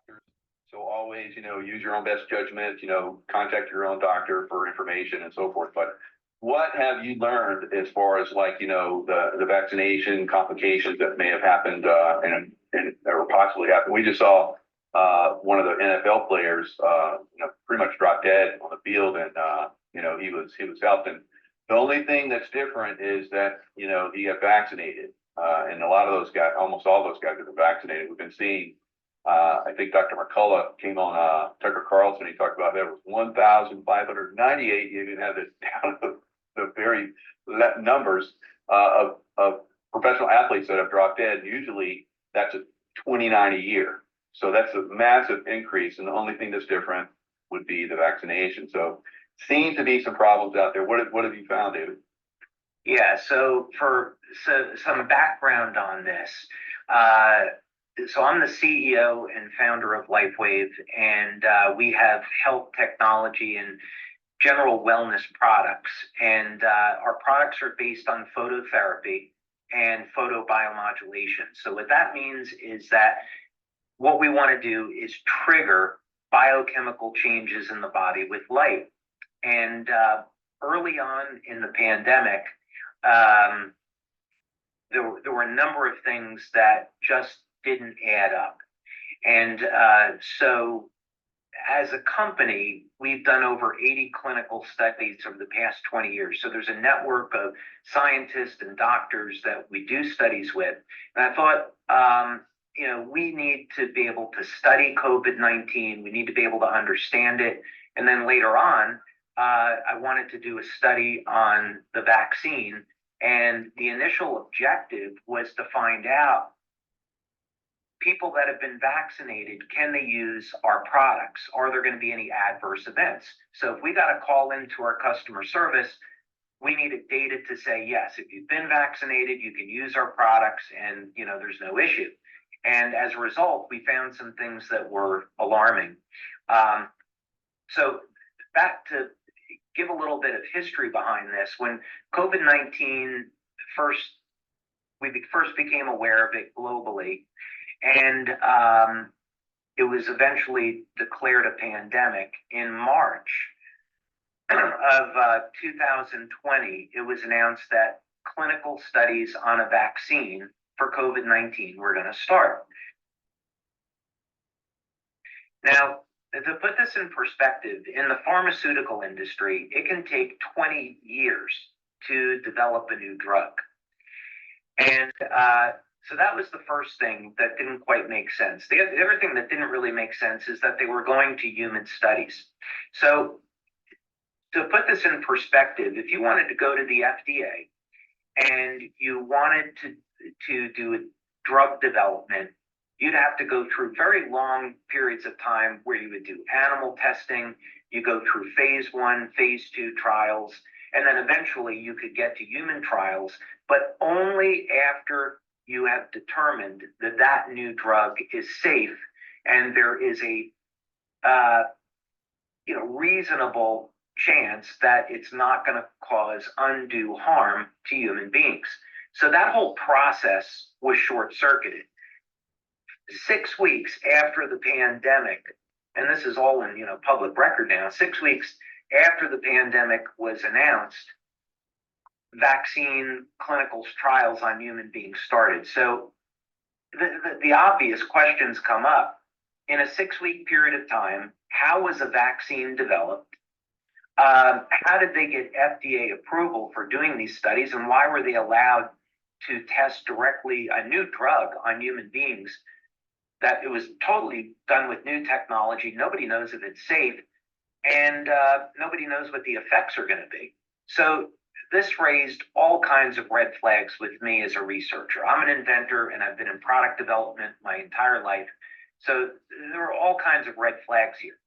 doctors. So always, use your own best judgment, contact your own doctor for information and so forth. But what have you learned as far as the vaccination complications that may have happened and or possibly happened? We just saw one of the NFL players, pretty much drop dead on the field, and he was helped. And the only thing that's different is that he got vaccinated, and a lot of those guys, almost all those guys, have been vaccinated. We've been seeing. I think Dr. McCullough came on Tucker Carlson. He talked about that it was 1,598. You even have it down to the very numbers of professional athletes that have dropped dead. Usually that's a 29 a year. So that's a massive increase. And the only thing that's different would be the vaccination. So seems to be some problems out there. What have you found, David? Yeah, so some background on this. So I'm the CEO and founder of Lifewave, and we have health technology and general wellness products. And our products are based on phototherapy and photobiomodulation. So what that means is that what we want to do is trigger biochemical changes in the body with light. And early on in the pandemic, there were a number of things that just didn't add up. And so as a company, we've done over 80 clinical studies over the past 20 years. So there's a network of scientists and doctors that we do studies with. And I thought, we need to be able to study COVID-19. We need to be able to understand it. And then later on, I wanted to do a study on the vaccine. And the initial objective was to find out people that have been vaccinated, can they use our products? Are there going to be any adverse events? So if we got a call into our customer service, we needed data to say, yes, if you've been vaccinated, you can use our products and, there's no issue. And as a result, we found some things that were alarming. So back to give a little bit of history behind this. When COVID-19 we first became aware of it globally, and it was eventually declared a pandemic in March of 2020. It was announced that clinical studies on a vaccine for COVID-19 were going to start. Now, to put this in perspective, in the pharmaceutical industry, it can take 20 years to develop a new drug. And so that was the first thing that didn't quite make sense. The other thing that didn't really make sense is that they were going to human studies. So to put this in perspective, if you wanted to go to the FDA and you wanted to do a drug development, you'd have to go through very long periods of time where you would do animal testing, you go through phase 1, phase 2 trials, and then eventually you could get to human trials, but only after you have determined that that new drug is safe and there is a reasonable chance that it's not going to cause undue harm to human beings. So that whole process was short-circuited. 6 weeks after the pandemic, and this is all in public record now, 6 weeks after the pandemic was announced, vaccine clinical trials on human beings started. So the obvious questions come up. In a 6-week period of time, how was a vaccine developed? How did they get FDA approval for doing these studies? And why were they allowed to test directly a new drug on human beings? That it was totally done with new technology. Nobody knows if it's safe, and nobody knows what the effects are going to be. So this raised all kinds of red flags with me as a researcher. I'm an inventor, and I've been in product development my entire life. So there are all kinds of red flags here.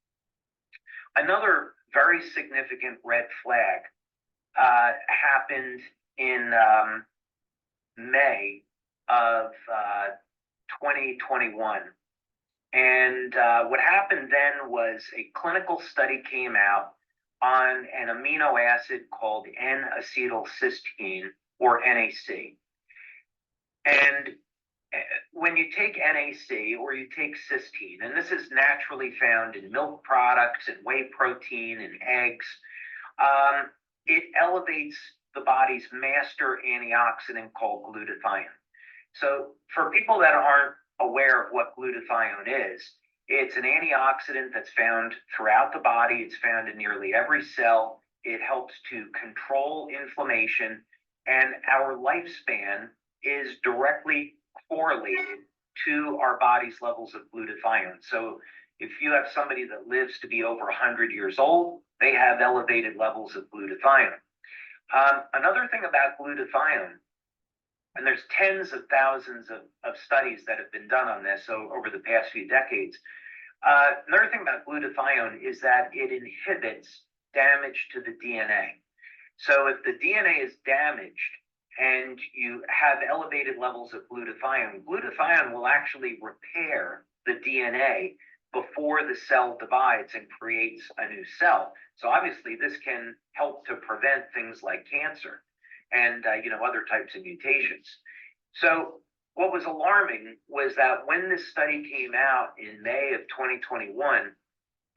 Another very significant red flag happened in May of 2021. And what happened then was a clinical study came out on an amino acid called N-acetylcysteine, or NAC. And when you take NAC or you take cysteine, and this is naturally found in milk products and whey protein and eggs, it elevates the body's master antioxidant called glutathione. So for people that aren't aware of what glutathione is, it's an antioxidant that's found throughout the body. It's found in nearly every cell. It helps to control inflammation, and our lifespan is directly correlated to our body's levels of glutathione. So if you have somebody that lives to be over 100 years old, they have elevated levels of glutathione. Another thing about glutathione, and there's tens of thousands of studies that have been done on this over the past few decades. Another thing about glutathione is that it inhibits damage to the DNA. So if the DNA is damaged and you have elevated levels of glutathione, glutathione will actually repair the DNA before the cell divides and creates a new cell. So obviously this can help to prevent things like cancer and other types of mutations. So what was alarming was that when this study came out in May of 2021,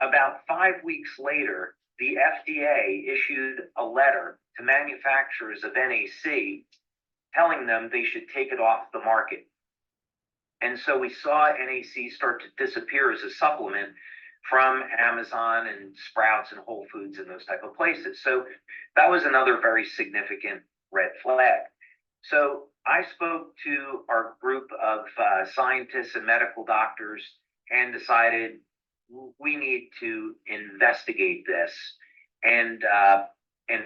about 5 weeks later, the FDA issued a letter to manufacturers of NAC telling them they should take it off the market. And so we saw NAC start to disappear as a supplement from Amazon and Sprouts and Whole Foods and those type of places. So that was another very significant red flag. So I spoke to our group of scientists and medical doctors and decided we need to investigate this and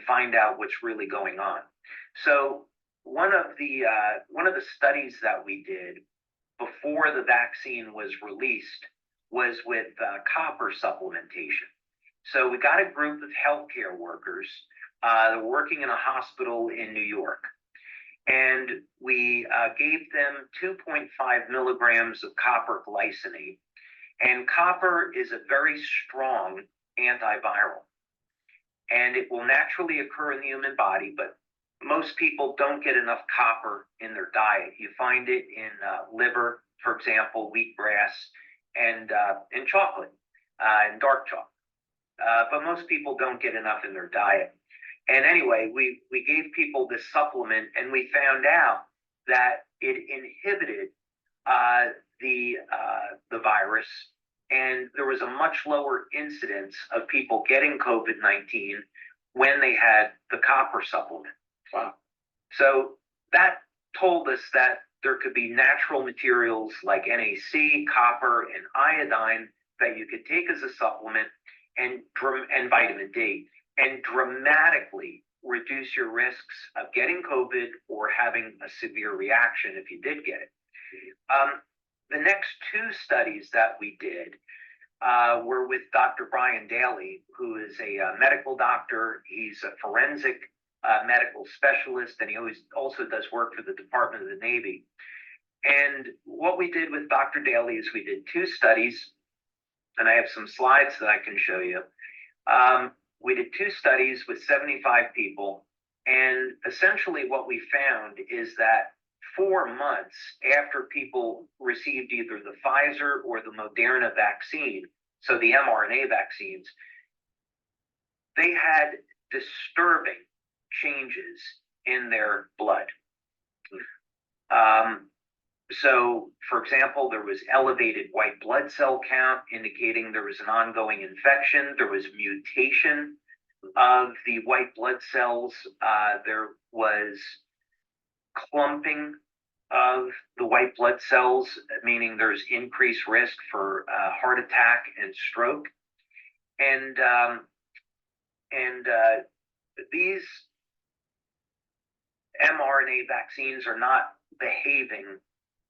find out what's really going on. So one of the studies that we did before the vaccine was released was with copper supplementation. So we got a group of healthcare workers that were working in a hospital in New York, and we gave them 2.5 milligrams of copper glycinate. And copper is a very strong antiviral, and it will naturally occur in the human body, but most people don't get enough copper in their diet. You find it in liver, for example, wheatgrass, and in chocolate, and dark chocolate. But most people don't get enough in their diet. And anyway, we gave people this supplement, and we found out that it inhibited the virus, and there was a much lower incidence of people getting COVID-19 when they had the copper supplement. Wow. So that told us that there could be natural materials like NAC, copper, and iodine that you could take as a supplement, and vitamin D, and dramatically reduce your risks of getting COVID or having a severe reaction if you did get it. The next two studies that we did were with Dr. Brian Daly, who is a medical doctor. He's a forensic medical specialist, and he also does work for the Department of the Navy. And what we did with Dr. Daly is we did two studies, and I have some slides that I can show you. We did two studies with 75 people, and essentially what we found is that 4 months after people received either the Pfizer or the Moderna vaccine, so the mRNA vaccines, they had disturbing changes in their blood. So, for example, there was elevated white blood cell count, indicating there was an ongoing infection. There was mutation of the white blood cells. There was clumping of the white blood cells, meaning there's increased risk for heart attack and stroke. And these mRNA vaccines are not behaving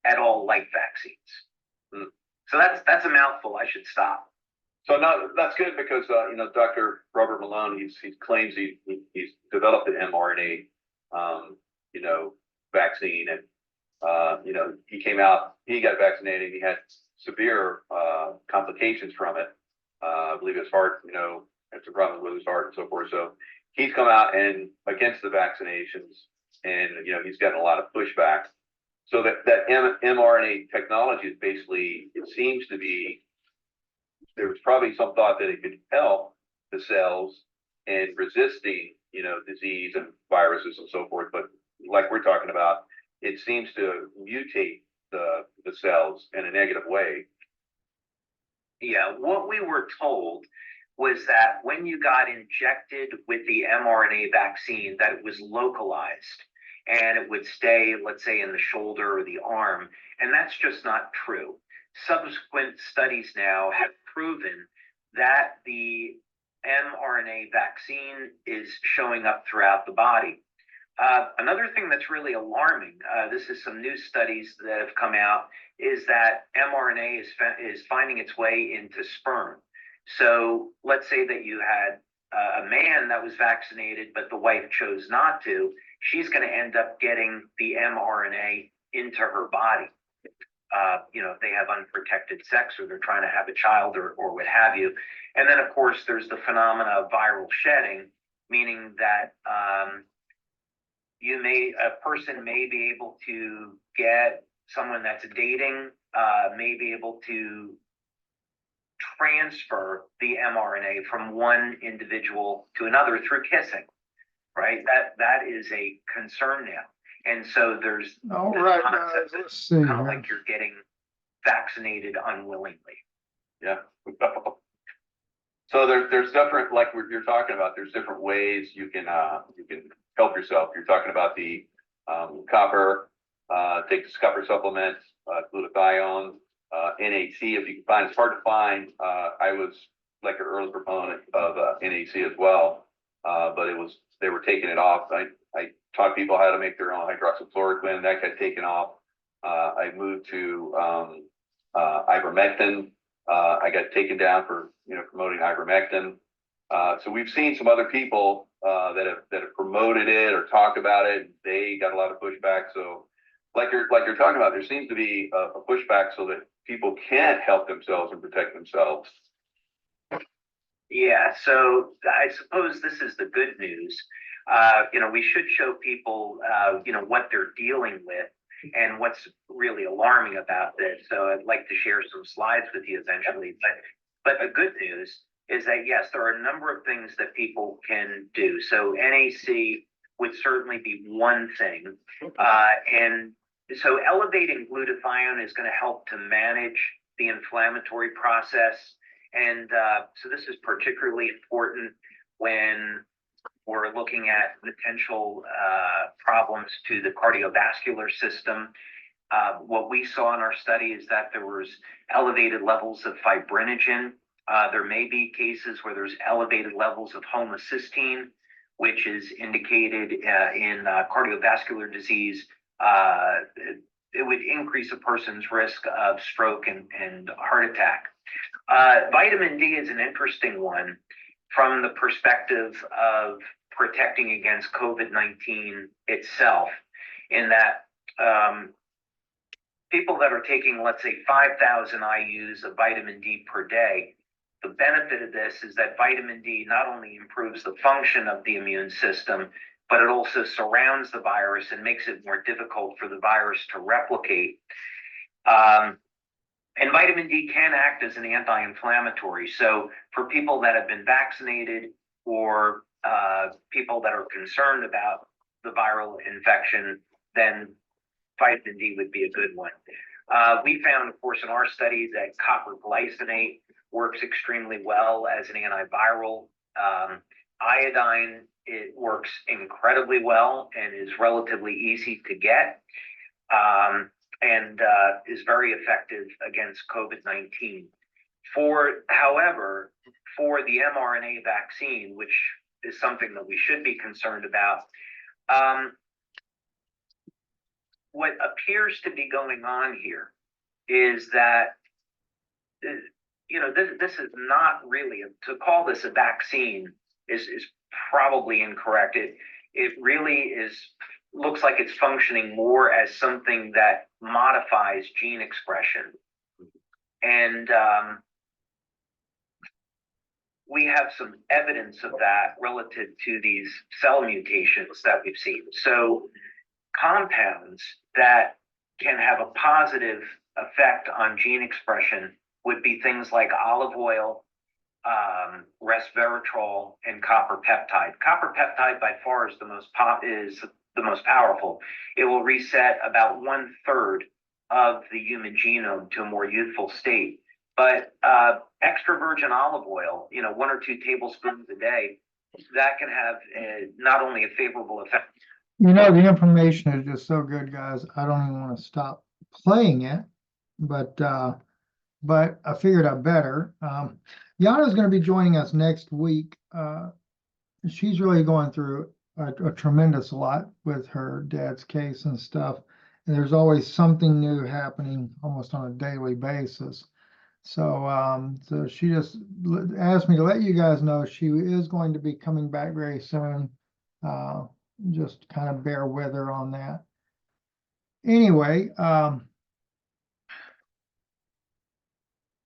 at all like vaccines. So that's a mouthful. I should stop. So no, that's good because Dr. Robert Malone, he claims he's developed an mRNA vaccine, and he came out, he got vaccinated, he had severe complications from it. I believe his heart, it's a problem with his heart and so forth. So he's come out and against the vaccinations, and he's gotten a lot of pushback. So that mRNA technology is basically, it seems to be, there was probably some thought that it could help the cells in resisting, disease and viruses and so forth. But like we're talking about, it seems to mutate the cells in a negative way. Yeah, what we were told was that when you got injected with the mRNA vaccine, that it was localized and it would stay, let's say, in the shoulder or the arm. And that's just not true. Subsequent studies now have proven that the mRNA vaccine is showing up throughout the body. Another thing that's really alarming, this is some new studies that have come out, is that mRNA is finding its way into sperm. So let's say that you had a man that was vaccinated, but the wife chose not to. She's going to end up getting the mRNA into her body. If they have unprotected sex or they're trying to have a child or what have you. And then, of course, there's the phenomena of viral shedding, meaning that a person may be able to get someone that's dating, may be able to transfer the mRNA from one individual to another through kissing, right? That is a concern now. And so there's All this right, concept guys, let's that's see kind of here. like you're getting vaccinated unwillingly. Yeah. So there's different, like you're talking about, there's different ways you can help yourself. You're talking about the copper, take the copper supplements, glutathione, NAC if you can find. It's hard to find. I was like an early proponent of NAC as well, but they were taking it off. I taught people how to make their own hydroxychloroquine. That got taken off. I moved to ivermectin. I got taken down for promoting ivermectin. So we've seen some other people that have promoted it or talked about it. They got a lot of pushback. So like you're talking about, there seems to be a pushback so that people can't help themselves and protect themselves. Yeah, so I suppose this is the good news. We should show people, what they're dealing with and what's really alarming about this. So I'd like to share some slides with you eventually. But the good news is that, yes, there are a number of things that people can do. So NAC would certainly be one thing. And so elevating glutathione is going to help to manage the inflammatory process. And so this is particularly important when we're looking at potential problems to the cardiovascular system. What we saw in our study is that there was elevated levels of fibrinogen. There may be cases where there's elevated levels of homocysteine, which is indicated in cardiovascular disease. It would increase a person's risk of stroke and heart attack. Vitamin D is an interesting one from the perspective of protecting against COVID-19 itself, in that people that are taking, let's say, 5,000 IUs of vitamin D per day, the benefit of this is that vitamin D not only improves the function of the immune system, but it also surrounds the virus and makes it more difficult for the virus to replicate. And vitamin D can act as an anti-inflammatory. So for people that have been vaccinated or people that are concerned about the viral infection, then vitamin D would be a good one. We found, of course, in our study that copper glycinate works extremely well as an antiviral. Iodine, it works incredibly well and is relatively easy to get. And is very effective against COVID-19. However, for the mRNA vaccine, which is something that we should be concerned about, what appears to be going on here is that, this is not really, to call this a vaccine is probably incorrect. It really looks like it's functioning more as something that modifies gene expression. And we have some evidence of that relative to these cell mutations that we've seen. So compounds that can have a positive effect on gene expression would be things like olive oil, resveratrol, and copper peptide. Copper peptide by far is the most powerful. It will reset about 1/3 of the human genome to a more youthful state. But extra virgin olive oil, 1 or 2 tablespoons a day, that can have not only a favorable effect. The information is just so good, guys. I don't even want to stop playing it, but I figured I better. Yana's going to be joining us next week. She's really going through a tremendous lot with her dad's case and stuff. And there's always something new happening almost on a daily basis. So, so she just asked me to let you guys know she is going to be coming back very soon. Just kind of bear with her on that. Anyway,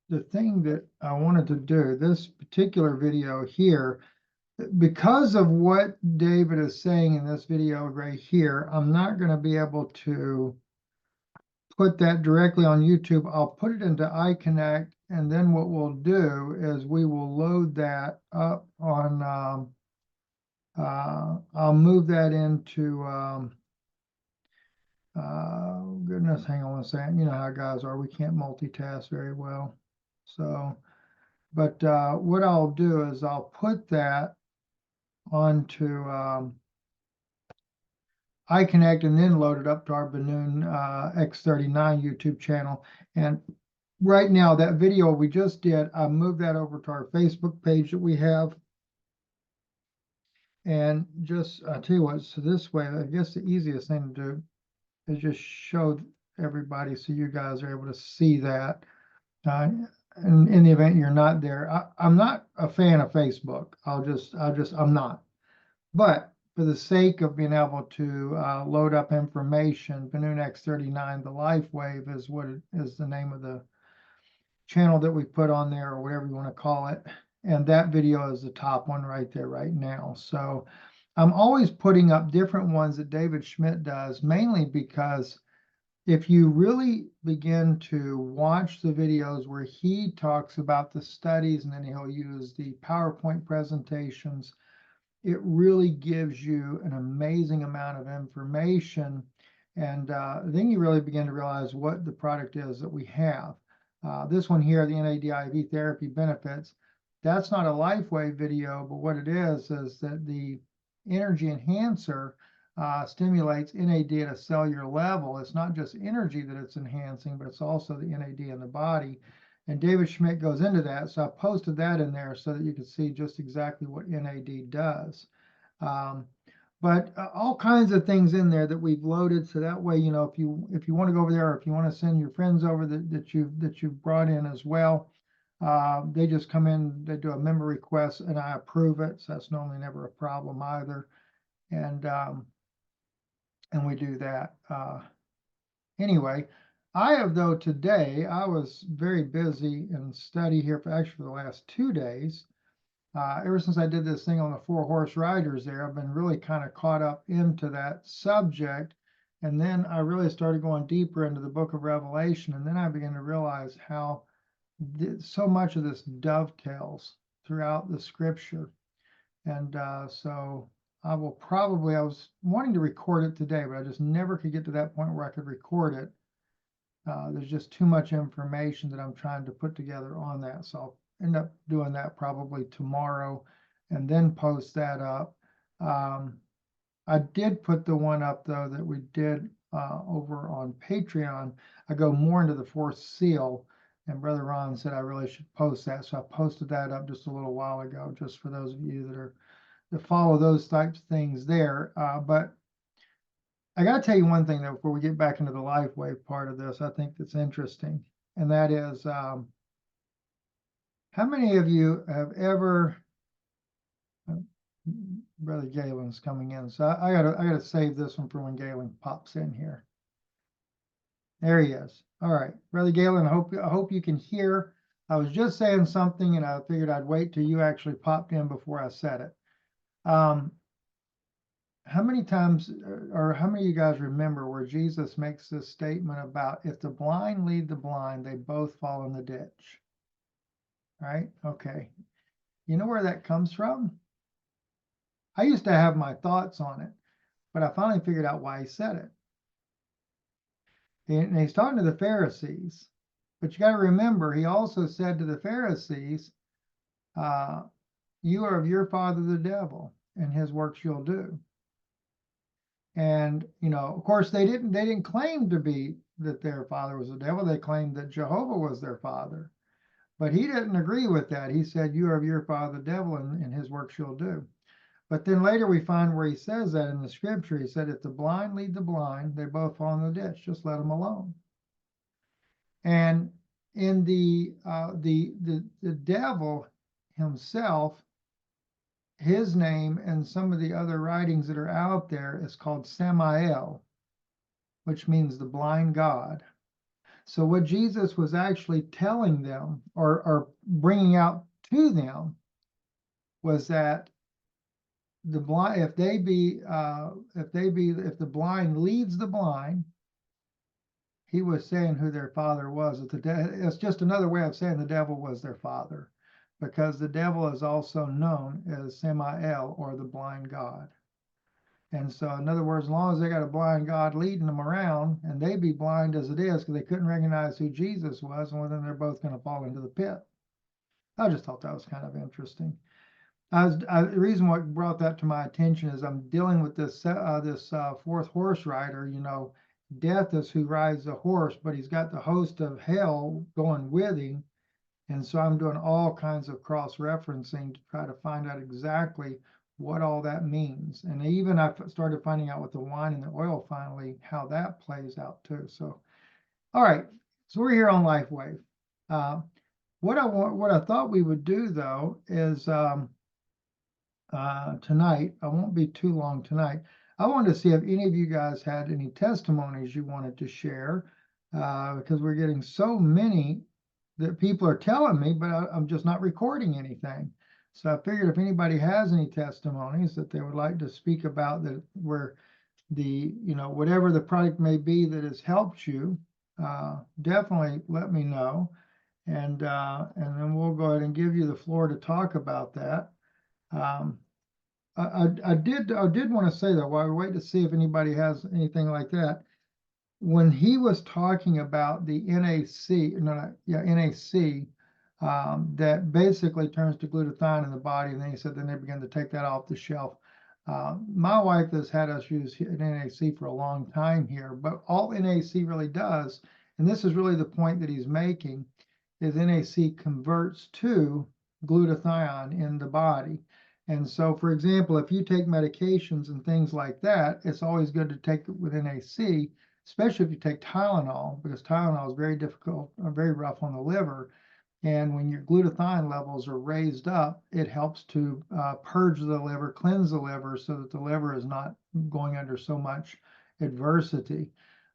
the thing that I wanted to do, this particular video here, because of what David is saying in this video right here, I'm not going to be able to put that directly on YouTube. I'll put it into iConnect, and then what we'll do is we will load that up on, I'll move that into, goodness, hang on one second. You know how guys are, we can't multitask very well. So, but what I'll do is I'll put that onto iConnect and then load it up to our Balloon X39 YouTube channel. And right now, that video we just did, I moved that over to our Facebook page that we have. And just, I'll tell you what, so this way, I guess the easiest thing to do is just show everybody so you guys are able to see that. In the event you're not there, I'm not a fan of Facebook. I'm not. But for the sake of being able to load up information, Balloon X39, the Lifewave is what it is, the name of the channel that we put on there, or whatever you want to call it. And that video is the top one right there right now. So I'm always putting up different ones that David Schmidt does, mainly because if you really begin to watch the videos where he talks about the studies and then he'll use the PowerPoint presentations, it really gives you an amazing amount of information. And then you really begin to realize what the product is that we have. This one here, the NAD IV therapy benefits, that's not a Lifewave video, but what it is that the energy enhancer stimulates NAD at a cellular level. It's not just energy that it's enhancing, but it's also the NAD in the body. And David Schmidt goes into that. So I posted that in there so that you can see just exactly what NAD does. But all kinds of things in there that we've loaded. So that way, if you want to go over there, or if you want to send your friends over that you've brought in as well, they just come in, they do a member request, and I approve it. So that's normally never a problem either. And we do that. Anyway, I have, though, today, I was very busy in study here for the last 2 days. Ever since I did this thing on the 4-horse riders there, I've been really kind of caught up into that subject. And then I really started going deeper into the book of Revelation. And then I began to realize how so much of this dovetails throughout the scripture. And so I was wanting to record it today, but I just never could get to that point where I could record it. There's just too much information that I'm trying to put together on that. So I'll end up doing that probably tomorrow and then post that up. I did put the one up, though, that we did over on Patreon. I go more into the fourth seal, and Brother Ron said I really should post that. So I posted that up just a little while ago, just for those of you that follow those types of things there. But I got to tell you one thing, though, before we get back into the Lifewave part of this, I think that's interesting. And that is, how many of you have ever, Brother Galen's coming in. So I gotta save this one for when Galen pops in here. There he is. All right, Brother Galen, I hope you can hear. I was just saying something and I figured I'd wait till you actually popped in before I said it. how many times or how many of you guys remember where Jesus makes this statement about if the blind lead the blind, they both fall in the ditch? Right? Okay. You know where that comes from? I used to have my thoughts on it, but I finally figured out why he said it. And he's talking to the Pharisees, but you got to remember, he also said to the Pharisees, you are of your father, the devil, and his works you'll do. And, you know, of course, they didn't claim to be that their father was the devil. They claimed that Jehovah was their father. But he didn't agree with that. He said, you are of your father, the devil, and his works you'll do. But then later we find where he says that in the scripture. He said, if the blind lead the blind, they both fall in the ditch. Just let them alone. And in the devil himself, his name and some of the other writings that are out there is called Samael, which means the blind God. So what Jesus was actually telling them or bringing out to them was that the blind, if the blind leads the blind, he was saying who their father was. It's just another way of saying the devil was their father, because the devil is also known as Samael, or the blind God. And so, in other words, as long as they got a blind God leading them around, and they be blind as it is, because they couldn't recognize who Jesus was, well, then they're both going to fall into the pit. I just thought that was kind of interesting. The reason what brought that to my attention is I'm dealing with this fourth horse rider. You know, death is who rides the horse, but he's got the host of hell going with him. And so I'm doing all kinds of cross-referencing to try to find out exactly what all that means. And even I started finding out with the wine and the oil finally, how that plays out too. So, all right, so we're here on Lifewave. What I thought we would do though is tonight, I won't be too long tonight. I wanted to see if any of you guys had any testimonies you wanted to share, because we're getting so many that people are telling me, but I'm just not recording anything. So I figured if anybody has any testimonies that they would like to speak about, that where whatever the product may be that has helped you, definitely let me know. And then we'll go ahead and give you the floor to talk about that. I did want to say though, while we wait to see if anybody has anything like that, when he was talking about the NAC, that basically turns to glutathione in the body, and then he said then they begin to take that off the shelf. My wife has had us use NAC for a long time here, but all NAC really does, and this is really the point that he's making, is NAC converts to glutathione in the body. And so, for example, if you take medications and things like that, it's always good to take it with NAC, especially if you take Tylenol, because Tylenol is very difficult, very rough on the liver. And when your glutathione levels are raised up, it helps to purge the liver, cleanse the liver, so that the liver is not going under so much adversity.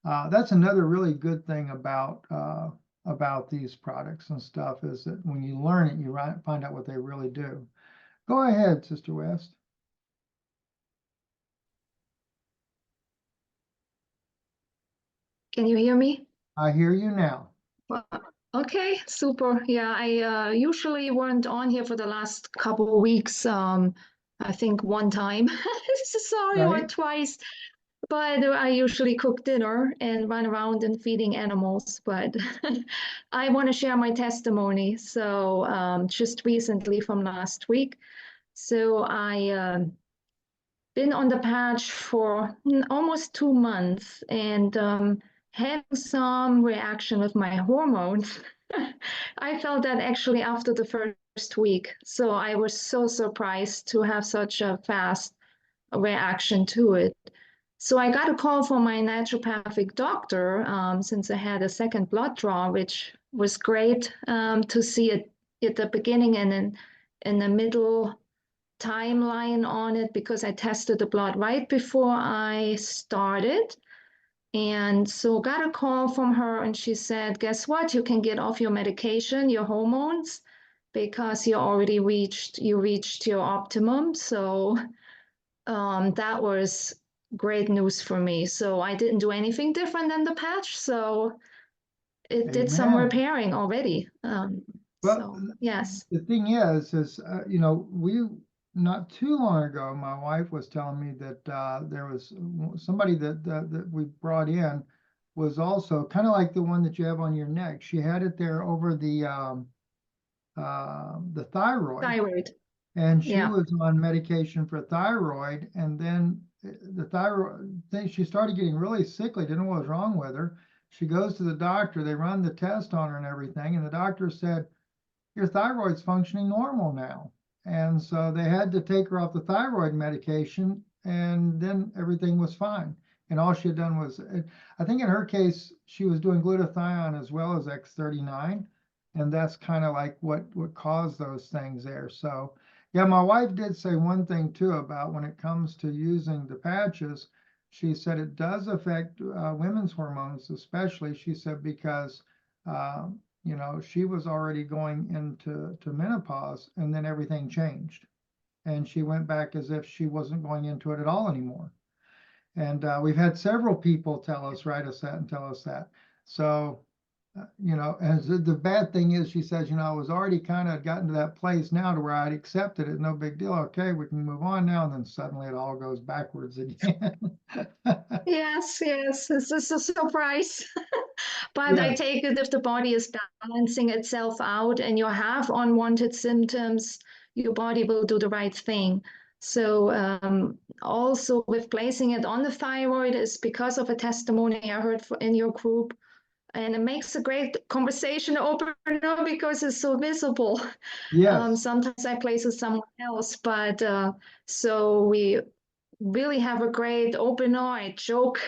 That's another really good thing about these products and stuff, is that when you learn it, you find out what they really do. Go ahead, Sister West. Can you hear me? I hear you now. Well, okay, super. Yeah, I usually weren't on here for the last couple of weeks. I think one time, sorry, or Right. twice. But I usually cook dinner and run around and feeding animals. But I want to share my testimony. So just recently from last week. So I been on the patch for almost 2 months and having some reaction with my hormones. I felt that actually after the first week. So I was so surprised to have such a fast reaction to it. So I got a call from my naturopathic doctor since I had a second blood draw, which was great to see it at the beginning and then in the middle timeline on it, because I tested the blood right before I started. And so got a call from her and she said, guess what? You can get off your medication, your hormones, because you reached your optimum. So that was great news for me. So I didn't do anything different than the patch. So it did some Amen. repairing already. Well, So yes. the thing is, you know, not too long ago, my wife was telling me that there was somebody that we brought in was also kind of like the one that you have on your neck. She had it there over the thyroid. Thyroid. And she Yeah. was on medication for thyroid, and then the thyroid thing, she started getting really sickly, didn't know what was wrong with her. She goes to the doctor, they run the test on her and everything, and the doctor said, your thyroid's functioning normal now. And so they had to take her off the thyroid medication, and then everything was fine. And all she had done was, I think in her case, she was doing glutathione as well as X39. And that's kind of like what caused those things there. So yeah, my wife did say one thing too about when it comes to using the patches. She said it does affect women's hormones, especially. She said because you know, she was already going into menopause, and then everything changed, and she went back as if she wasn't going into it at all anymore. And we've had several people tell us, write us that, and tell us that. So, you know, and the bad thing is, she says, you know, I was already kind of gotten to that place now to where I'd accepted it, no big deal. Okay, we can move on now. And then suddenly it all goes backwards again. Yes, yes, this is a surprise. But I Yeah. take it if the body is balancing itself out and you have unwanted symptoms, your body will do the right thing. So also with placing it on the thyroid is because of a testimony I heard in your group. And it makes a great conversation opener because it's so visible. Yes. Sometimes I place it somewhere else, but so we really have a great opener. I joke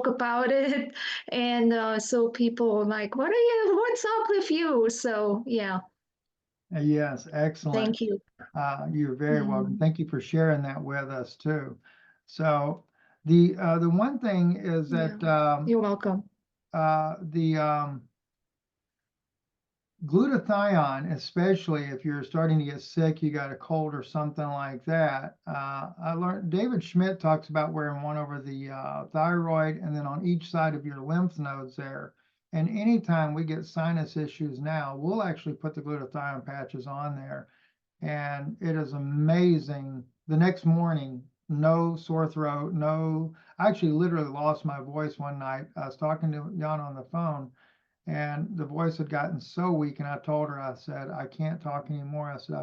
about it, and so people are like, what's up with you?" So yeah, Yes. Excellent. thank you. You're very welcome. Mm, Thank you for sharing that with us too. So the one thing is yeah, that you're welcome. the glutathione, especially if you're starting to get sick, you got a cold or something like that. I learned David Schmidt talks about wearing one over the thyroid and then on each side of your lymph nodes there. And anytime we get sinus issues now, we'll actually put the glutathione patches on there. And it is amazing. The next morning, no sore throat, no, I actually literally lost my voice one night. I was talking to Jan on the phone, and the voice had gotten so weak, and I told her, I said, I can't talk anymore. I said,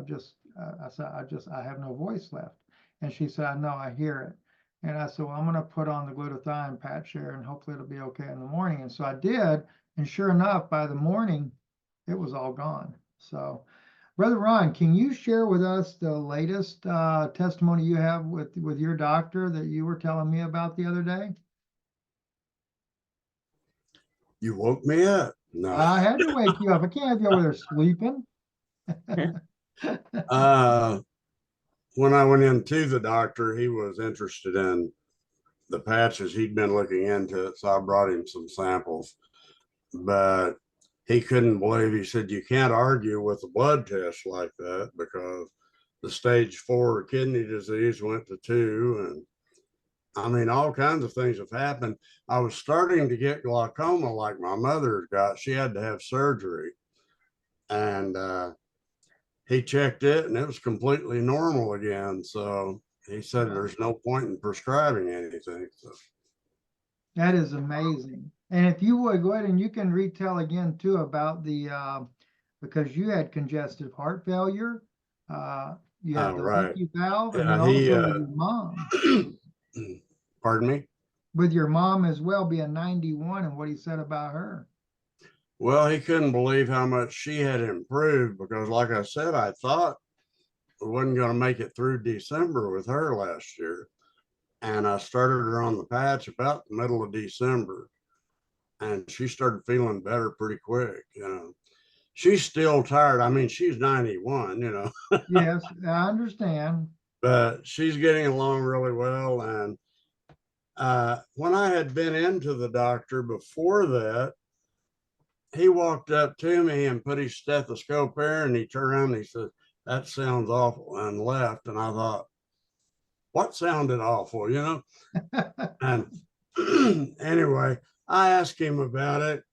I have no voice left. And she said, I know, I hear it. And I said, well, I'm going to put on the glutathione patch here, and hopefully it'll be okay in the morning. And so I did. And sure enough, by the morning, it was all gone. So, Brother Ron, can you share with us the latest testimony you have with your doctor that you were telling me about the other day? You woke me up. No. I had to wake you up. I can't have you over there sleeping. When I went into the doctor, he was interested in the patches. He'd been looking into it, so I brought him some samples. But he couldn't believe, he said, you can't argue with a blood test like that because the stage 4 kidney disease went to 2. And I mean, all kinds of things have happened. I was starting to get glaucoma like my mother's got. She had to have surgery. And he checked it and it was completely normal again. So he said there's no point in prescribing anything. So That is amazing. And if you would go ahead and you can retell again too about the because you had congestive heart failure, you had the right. leaky valve, and then Yeah, also with your mom. Pardon me? With your mom as well, being 91, and what he said about her. Well, he couldn't believe how much she had improved because, like I said, I thought we wasn't going to make it through December with her last year. And I started her on the patch about the middle of December. And she started feeling better pretty quick, you know. She's still tired. I mean, she's 91, you know. Yes, I understand. But she's getting along really well. And when I had been into the doctor before that, he walked up to me and put his stethoscope there, and he turned around and he said, that sounds awful, and left. And I thought, what sounded awful, you know? And anyway, I asked him about it,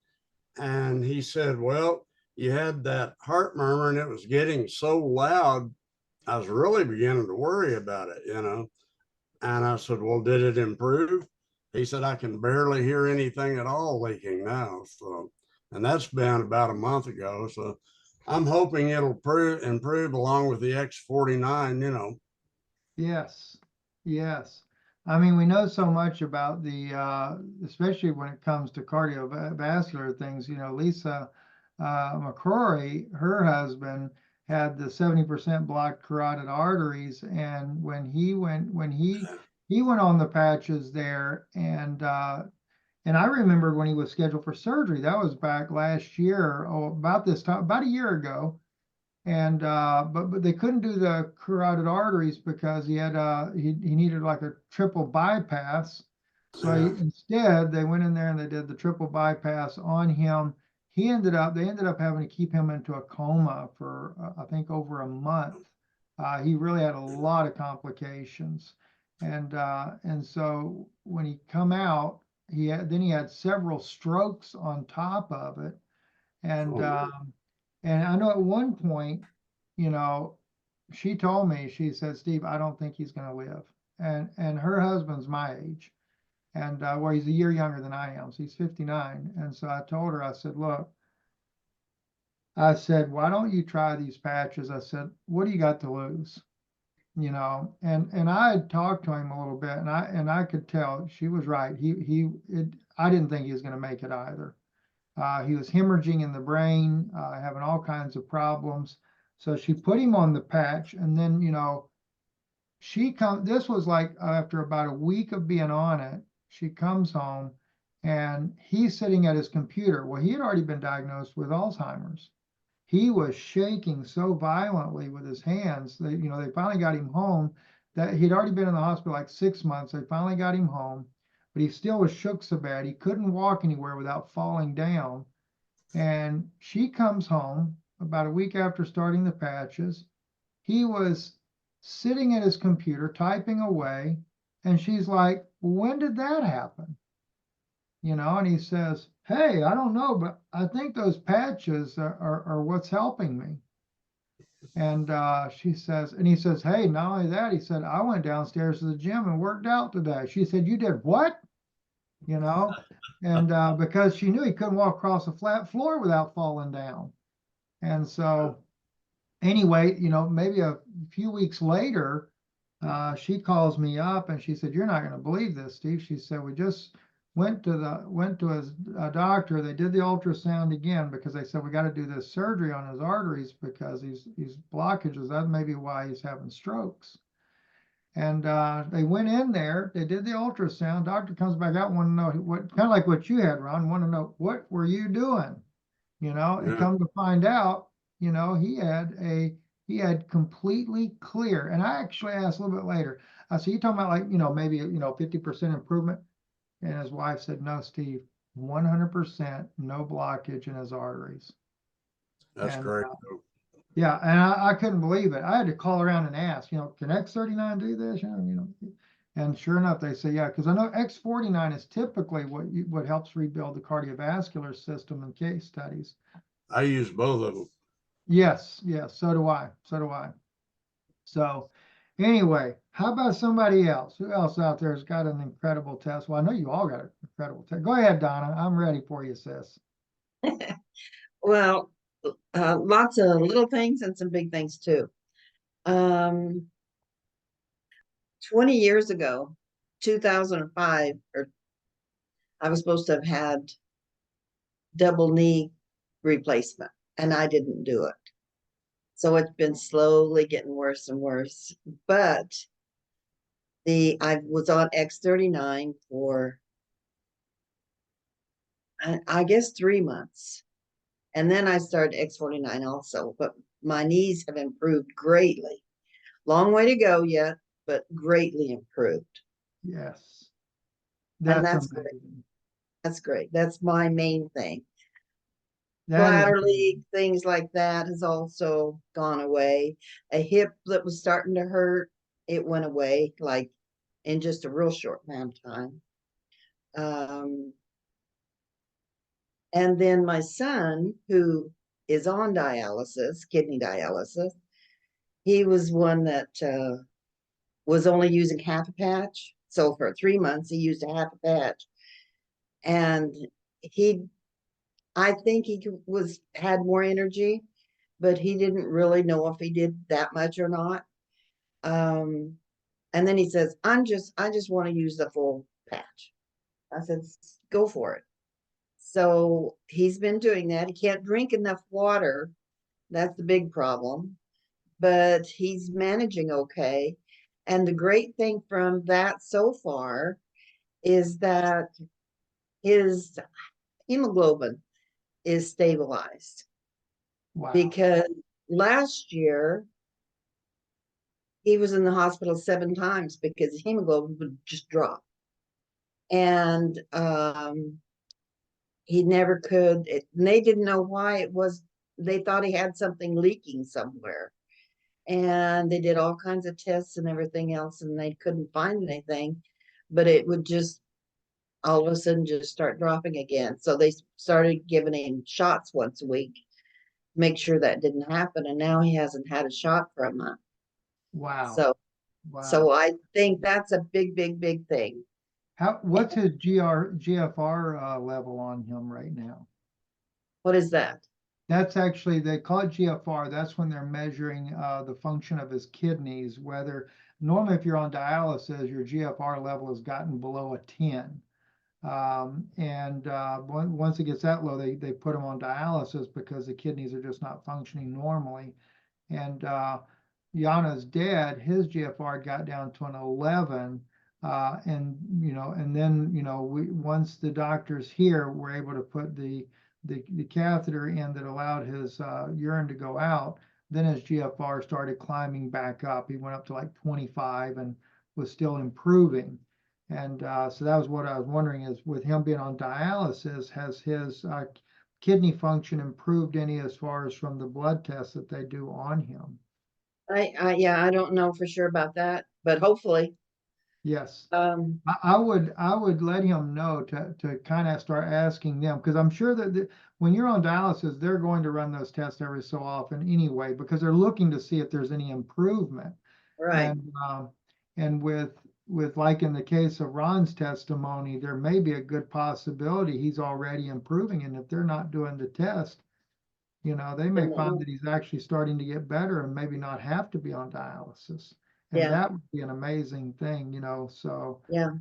and he said, well, you had that heart murmur and it was getting so loud. I was really beginning to worry about it, you know? And I said, well, did it improve? He said, I can barely hear anything at all leaking now. So, and that's been about a month ago. So I'm hoping it'll improve along with the X39, you know. Yes, yes. I mean, we know so much about the, especially when it comes to cardiovascular things. You know, Lisa McCrory, her husband, had the 70% blocked carotid arteries, and he went on the patches there, and I remember when he was scheduled for surgery. That was back last year, oh, about this time, about a year ago. And but they couldn't do the carotid arteries because he needed like a triple bypass. So instead they went in there and they did the triple bypass on him. They ended up having to keep him into a coma for I think over a month. He really had a lot of complications, and so when he come out, he had several strokes on top of it, and and I know at one point, you know, she told me, she said, Steve, I don't think he's going to live. And her husband's my age, and well, he's a year younger than I am, so he's 59. And so I told her, I said, look, I said, why don't you try these patches? I said, what do you got to lose? You know, and I had talked to him a little bit, and I could tell she was right. I didn't think he was going to make it either. He was hemorrhaging in the brain, having all kinds of problems. So she put him on the patch, and then, you know, this was like after about a week of being on it, she comes home and he's sitting at his computer. Well, he had already been diagnosed with Alzheimer's. He was shaking so violently with his hands that, you know, they finally got him home. That he'd already been in the hospital like 6 months. They finally got him home, but he still was shook so bad he couldn't walk anywhere without falling down. And she comes home about a week after starting the patches. He was sitting at his computer typing away, and she's like, when did that happen? You know, and he says, hey, I don't know, but I think those patches are what's helping me. And he says, hey, not only that, he said, I went downstairs to the gym and worked out today. She said, you did what? You know, and because she knew he couldn't walk across a flat floor without falling down. And so anyway, you know, maybe a few weeks later, she calls me up and she said, you're not going to believe this, Steve. She said, we just went to a doctor. They did the ultrasound again because they said we got to do this surgery on his arteries because these blockages, that may be why he's having strokes. And they went in there, they did the ultrasound. Doctor comes back out, want to know what, kind of like what you had, Ron, want to know, what were you doing? You know, and come to find out, you know, he had completely clear. And I actually asked a little bit later, I said, you talking about like, you know, maybe, you know, 50% improvement? And his wife said, no, Steve, 100% no blockage in his arteries. That's great. Yeah, and I couldn't believe it. I had to call around and ask, you know, can X39 do this? You know, and sure enough, they say, yeah, because I know X49 is typically what helps rebuild the cardiovascular system in case studies. I use both of them. Yes, so do I. So anyway, how about somebody else? Who else out there has got an incredible test? Well, I know you all got an incredible test. Go ahead, Donna. I'm ready for you, sis. Well, lots of little things and some big things too. 20 years ago, 2005, I was supposed to have had double knee replacement, and I didn't do it. So it's been slowly getting worse and worse. But I was on X39 for, I guess, 3 months. And then I started X49 also, but my knees have improved greatly. Long way to go yet, but greatly improved. Yes. That's great. That's great. That's my main thing. That Bladder leak, things like that has also gone away. A hip that was starting to hurt, it went away like in just a real short amount of time. And then my son, who is on dialysis, kidney dialysis, he was one that was only using half a patch. So for 3 months, he used a half a patch. And I think he had more energy, but he didn't really know if he did that much or not. And then he says, I just want to use the full patch. I said, go for it. So he's been doing that. He can't drink enough water. That's the big problem, but he's managing okay. And the great thing from that so far is that his hemoglobin is stabilized. Wow. Because last year he was in the hospital 7 times because his hemoglobin would just drop. And he never could, and they didn't know why it was. They thought he had something leaking somewhere. And they did all kinds of tests and everything else, and they couldn't find anything, but it would just all of a sudden just start dropping again. So they started giving him shots once a week, make sure that didn't happen. And now he hasn't had a shot for a month. Wow. So, Wow. so I think that's a big, big, big thing. What's his GFR level on him right now? What is that? That's actually, they call it GFR. That's when they're measuring the function of his kidneys, whether normally if you're on dialysis, your GFR level has gotten below a 10. Once it gets that low, they put him on dialysis because the kidneys are just not functioning normally. And Yana's dad, his GFR got down to an 11. And then once the doctors here were able to put the catheter in that allowed his urine to go out, then his GFR started climbing back up. He went up to like 25 and was still improving. And so that was what I was wondering, is with him being on dialysis, has his kidney function improved any as far as from the blood tests that they do on him? Yeah, I don't know for sure about that, but hopefully. Yes. I would let him know to kind of start asking them, because I'm sure that when you're on dialysis, they're going to run those tests every so often anyway, because they're looking to see if there's any improvement. Right. And with like in the case of Ron's testimony, there may be a good possibility he's already improving, and if they're not doing the test, they may find that he's actually starting to get better and maybe not have to be on dialysis. And Yeah. that would be an amazing thing, so. Yeah.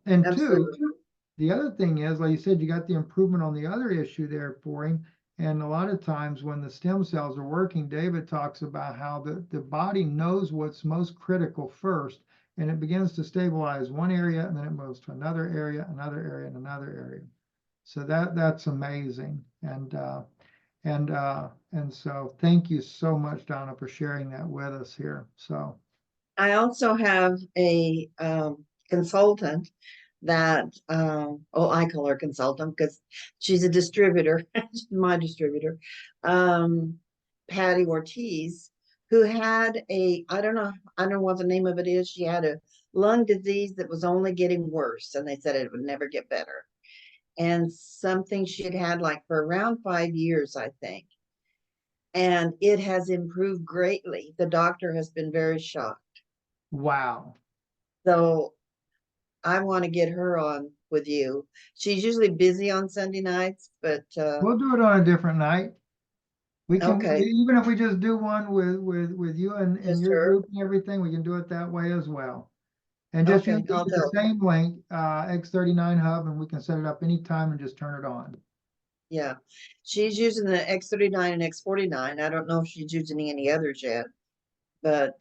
And Absolutely. two, the other thing is, like you said, you got the improvement on the other issue there for him. And a lot of times when the stem cells are working, David talks about how the body knows what's most critical first, and it begins to stabilize one area, and then it moves to another area, and another area. So that's amazing. And so thank you so much, Donna, for sharing that with us here. So I also have a consultant that, I call her consultant because she's a distributor, she's my distributor, Patty Ortiz, who had I don't know what the name of it is. She had a lung disease that was only getting worse, and they said it would never get better. And something she had like for around 5 years, I think. And it has improved greatly. The doctor has been very shocked. wow. So I want to get her on with you. She's usually busy on Sunday nights, but We'll do it on a different night. We can, okay. even if we just do one with you and Just your her. group and everything, we can do it that way as well. And just Okay, use I'll the tell her. same link, X39 Hub, and we can set it up anytime and just turn it on. Yeah, she's using the X39 and X49. I don't know if she's using any others yet, but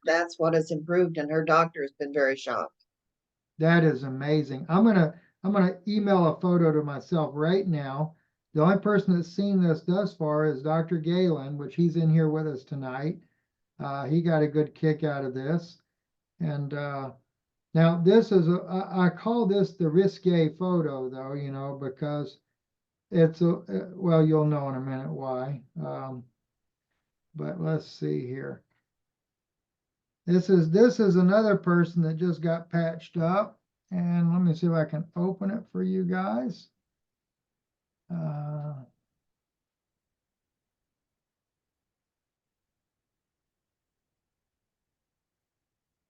that's what has improved, and her doctor has been very shocked. That is amazing. I'm gonna email a photo to myself right now. The only person that's seen this thus far is Dr. Galen, which he's in here with us tonight. He got a good kick out of this. And now this is I call this the risque photo, though, because it's well, you'll know in a minute why. But let's see here. This is another person that just got patched up. And let me see if I can open it for you guys.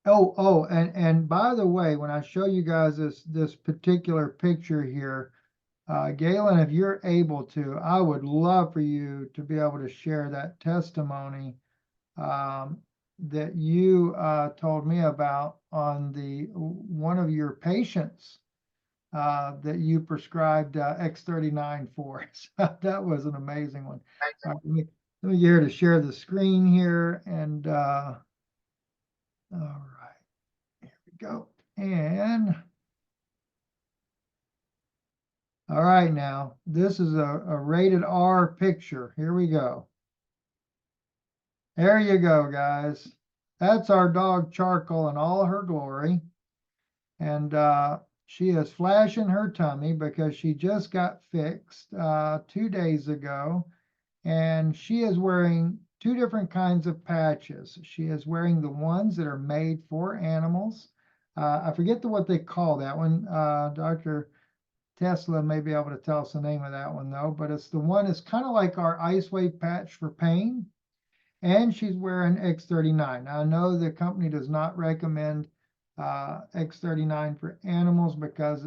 And by the way, when I show you guys this particular picture here, Galen, if you're able to, I would love for you to be able to share that testimony that you told me about on one of your patients that you prescribed X39 for. So that was an amazing one. All right, let me get here to share the screen here, and all right, here we go. And all right, now this is a rated R picture. Here we go. There you go, guys. That's our dog Charcoal in all her glory. And she is flashing her tummy because she just got fixed 2 days ago. And she is wearing two different kinds of patches. She is wearing the ones that are made for animals. I forget what they call that one. Dr. Tesla may be able to tell us the name of that one though, but it's the one that's kind of like our Ice Wave patch for pain. And she's wearing X39. Now, I know the company does not recommend X39 for animals because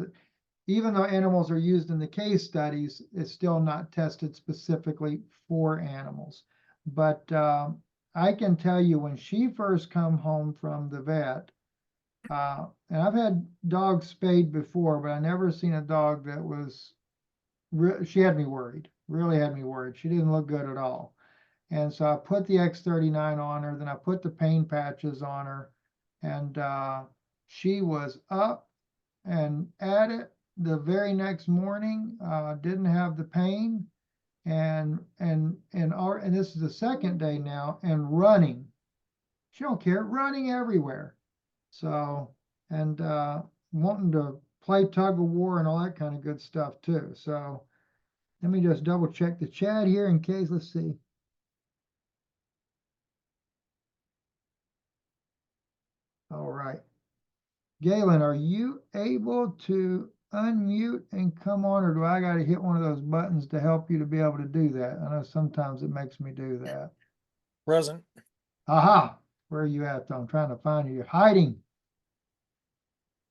even though animals are used in the case studies, it's still not tested specifically for animals. But I can tell you when she first come home from the vet, and I've had dogs spayed before, but I never seen a dog that was, she had me worried, really had me worried. She didn't look good at all. And so I put the X39 on her, then I put the pain patches on her, and she was up and at it the very next morning, didn't have the pain, and this is the second day now, and running. She don't care, running everywhere. So, and wanting to play tug of war and all that kind of good stuff too. So let me just double check the chat here in case, let's see. All right. Galen, are you able to unmute and come on, or do I got to hit one of those buttons to help you to be able to do that? I know sometimes it makes me do that. Present. Aha, where are you at though? I'm trying to find you. You're hiding.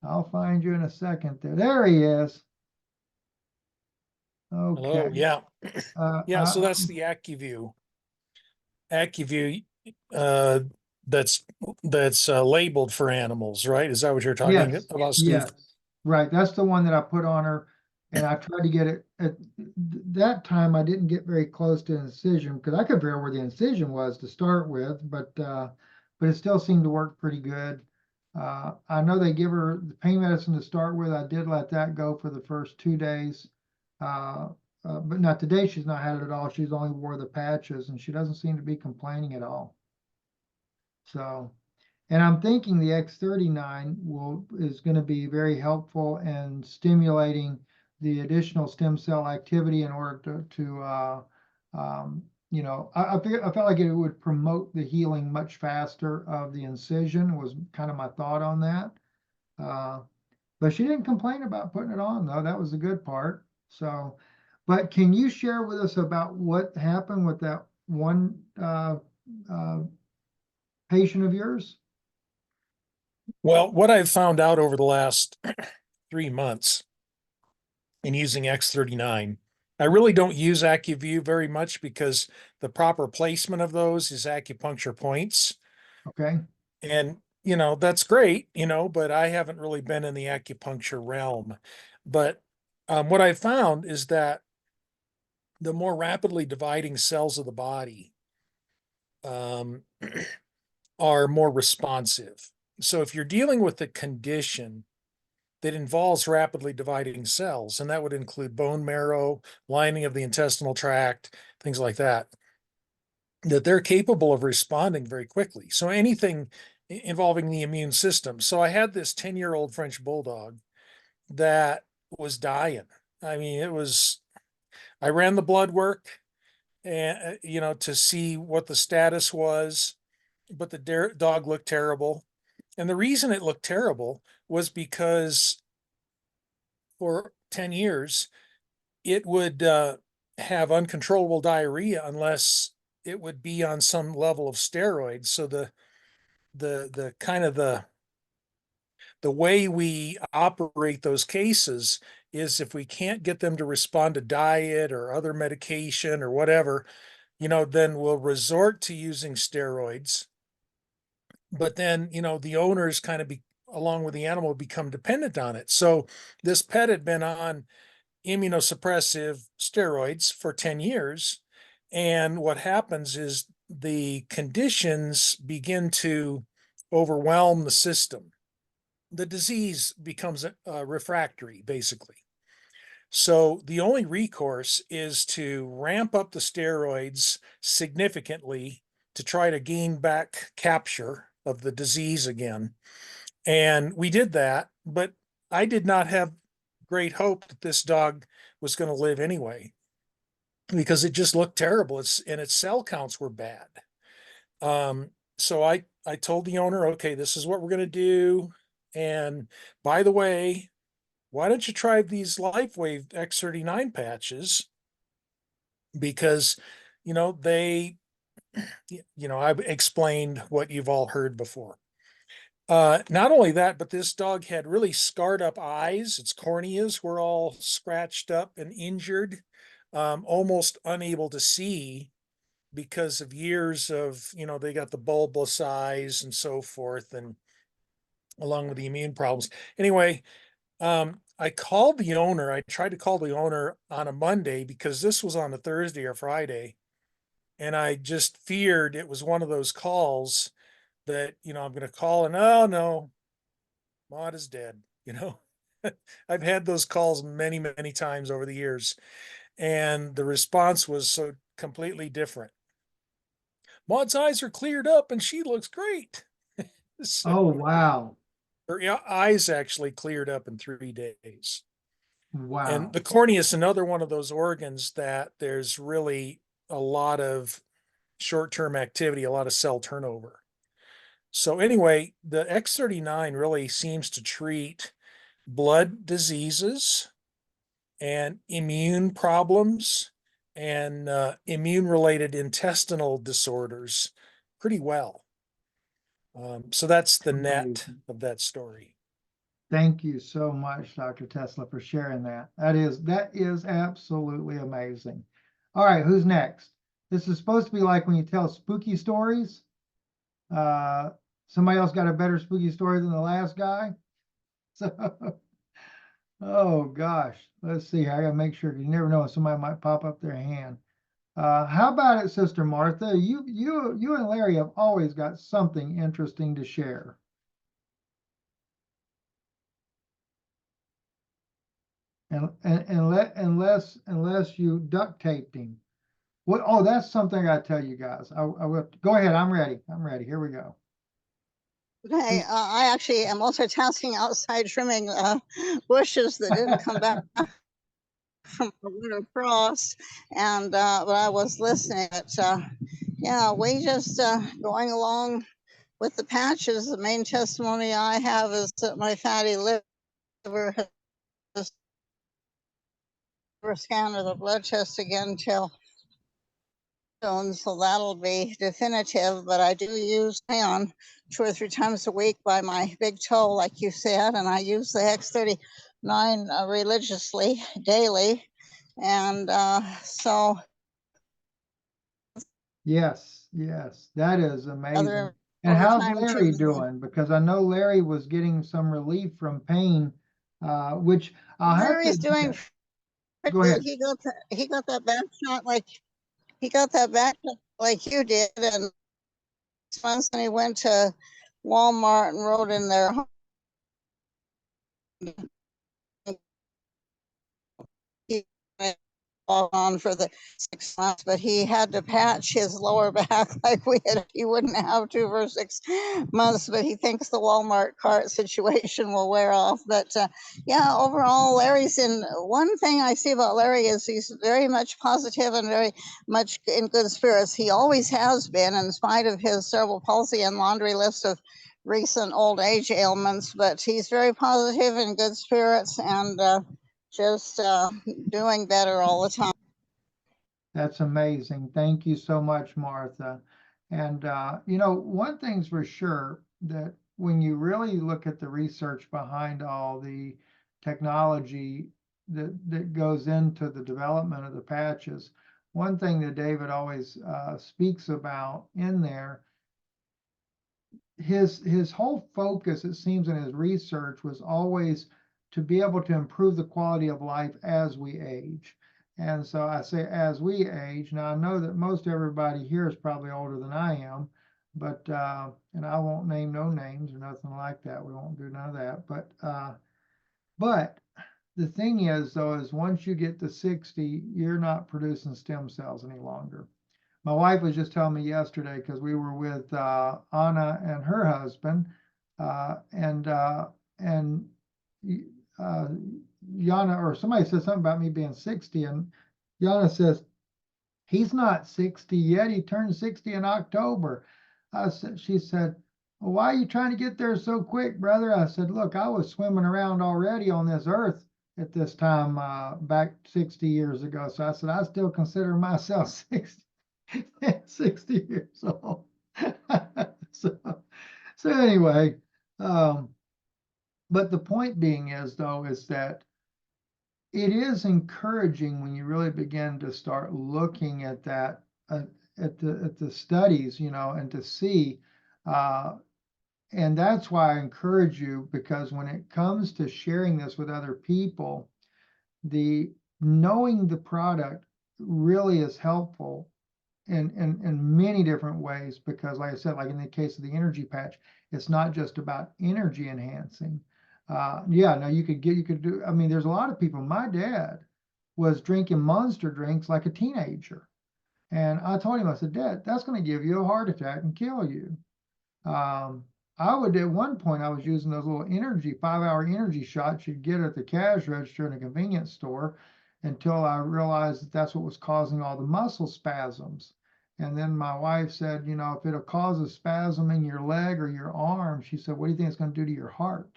I'll find you in a second there. There he is. Okay. Hello. Yeah. Yeah. So that's the AccuView. AccuView that's labeled for animals, right? Is that what you're talking about, Steve? Yes, right. That's the one that I put on her, and I tried to get it at that time. I didn't get very close to an incision because I could figure where the incision was to start with, but it still seemed to work pretty good. I know they give her the pain medicine to start with. I did let that go for the first 2 days. But not today. She's not had it at all. She's only wore the patches, and she doesn't seem to be complaining at all. So, and I'm thinking the X39 is going to be very helpful in stimulating the additional stem cell activity in order to you know, I felt like it would promote the healing much faster of the incision, was kind of my thought on that. But she didn't complain about putting it on though. That was the good part. So, but can you share with us about what happened with that one patient of yours? Well, what I've found out over the last 3 months in using X39, I really don't use AccuView very much because the proper placement of those is acupuncture points. Okay. And, you know, that's great, you know, but I haven't really been in the acupuncture realm. But what I found is that the more rapidly dividing cells of the body are more responsive. So if you're dealing with a condition that involves rapidly dividing cells, and that would include bone marrow, lining of the intestinal tract, things like that, that they're capable of responding very quickly. So anything involving the immune system. So I had this 10-year-old French bulldog that was dying. I mean, I ran the blood work and, you know, to see what the status was. but the dog looked terrible. And the reason it looked terrible was because for 10 years, it would have uncontrollable diarrhea unless it would be on some level of steroids. So the kind of the way we operate those cases is if we can't get them to respond to diet or other medication or whatever, then we'll resort to using steroids. But then, the owners kind of along with the animal become dependent on it. So this pet had been on immunosuppressive steroids for 10 years. And what happens is the conditions begin to overwhelm the system. The disease becomes refractory, basically. So the only recourse is to ramp up the steroids significantly to try to gain back capture of the disease again. And we did that, but I did not have great hope that this dog was going to live anyway, because it just looked terrible. And its cell counts were bad. So I told the owner, okay, this is what we're going to do. And by the way, why don't you try these Lifewave X39 patches? Because, I've explained what you've all heard before. Not only that, but this dog had really scarred up eyes. Its corneas were all scratched up and injured, almost unable to see because of years of, they got the bulbous eyes and so forth, and along with the immune problems. Anyway, I called the owner. I tried to call the owner on a Monday because this was on a Thursday or Friday. And I just feared it was one of those calls that, I'm going to call and, oh no, Maud is dead. I've had those calls many, many times over the years. And the response was so completely different. Maud's eyes are cleared up and she looks great. So, Oh, wow. her eyes actually cleared up in 3 days. Wow. And the cornea is another one of those organs that there's really a lot of short-term activity, a lot of cell turnover. So anyway, the X39 really seems to treat blood diseases and immune problems and immune-related intestinal disorders pretty well. So that's the net Amazing. of that story. Thank you so much, Dr. Tesla, for sharing that. That is absolutely amazing. All right, who's next? This is supposed to be like when you tell spooky stories. Somebody else got a better spooky story than the last guy. So, oh gosh, let's see. I gotta make sure, you never know, somebody might pop up their hand. How about it, Sister Martha? You and Larry have always got something interesting to share. And unless you duct taped him. What? Oh, that's something I gotta tell you guys. I will go ahead. I'm ready. Here we go. Okay, I actually am multitasking outside trimming bushes that didn't come back from the winter frost, and but I was listening. But yeah, we just going along with the patches. The main testimony I have is that my fatty liver has never scanned the blood test again till June, so that'll be definitive. But I do use ion 2 or 3 times a week by my big toe, like you said, and I use the X39 religiously daily, and so Yes, that is amazing. other And how's overtime Larry too. doing? Because I know Larry was getting some relief from pain, which I'll have Larry's to doing pretty go ahead. good. He got that back shot like you did, and once he went to Walmart and wrote in their on for the 6 months, but he had to patch his lower back like he wouldn't have to for 6 months, but he thinks the Walmart cart situation will wear off. But yeah, overall, one thing I see about Larry is he's very much positive and very much in good spirits. He always has been, in spite of his cerebral palsy and laundry list of recent old age ailments, but he's very positive and good spirits, and just doing better all the time. That's amazing. Thank you so much, Martha. And, one thing's for sure, that when you really look at the research behind all the technology that goes into the development of the patches, one thing that David always speaks about in there, his whole focus, it seems, in his research was always to be able to improve the quality of life as we age. And so I say, as we age, now I know that most everybody here is probably older than I am, but, and I won't name no names or nothing like that. We won't do none of that. But the thing is, though, is once you get to 60, you're not producing stem cells any longer. My wife was just telling me yesterday, because we were with Anna and her husband, and Yana, or somebody said something about me being 60, and Yana says, he's not 60 yet. He turned 60 in October. She said, well, why are you trying to get there so quick, brother? I said, look, I was swimming around already on this earth at this time back 60 years ago. So I said, I still consider myself 60 years old. so anyway, but the point being is, though, is that it is encouraging when you really begin to start looking at that, at the studies, and to see, and that's why I encourage you, because when it comes to sharing this with other people, the knowing the product really is helpful in many different ways, because like I said, like in the case of the energy patch, it's not just about energy enhancing. No, you could do, I mean, there's a lot of people. My dad was drinking Monster drinks like a teenager. And I told him, I said, Dad, that's going to give you a heart attack and kill you. I would, at one point, I was using those little 5-hour energy shots you'd get at the cash register in a convenience store, until I realized that that's what was causing all the muscle spasms. And then my wife said, if it'll cause a spasm in your leg or your arm, she said, what do you think it's going to do to your heart?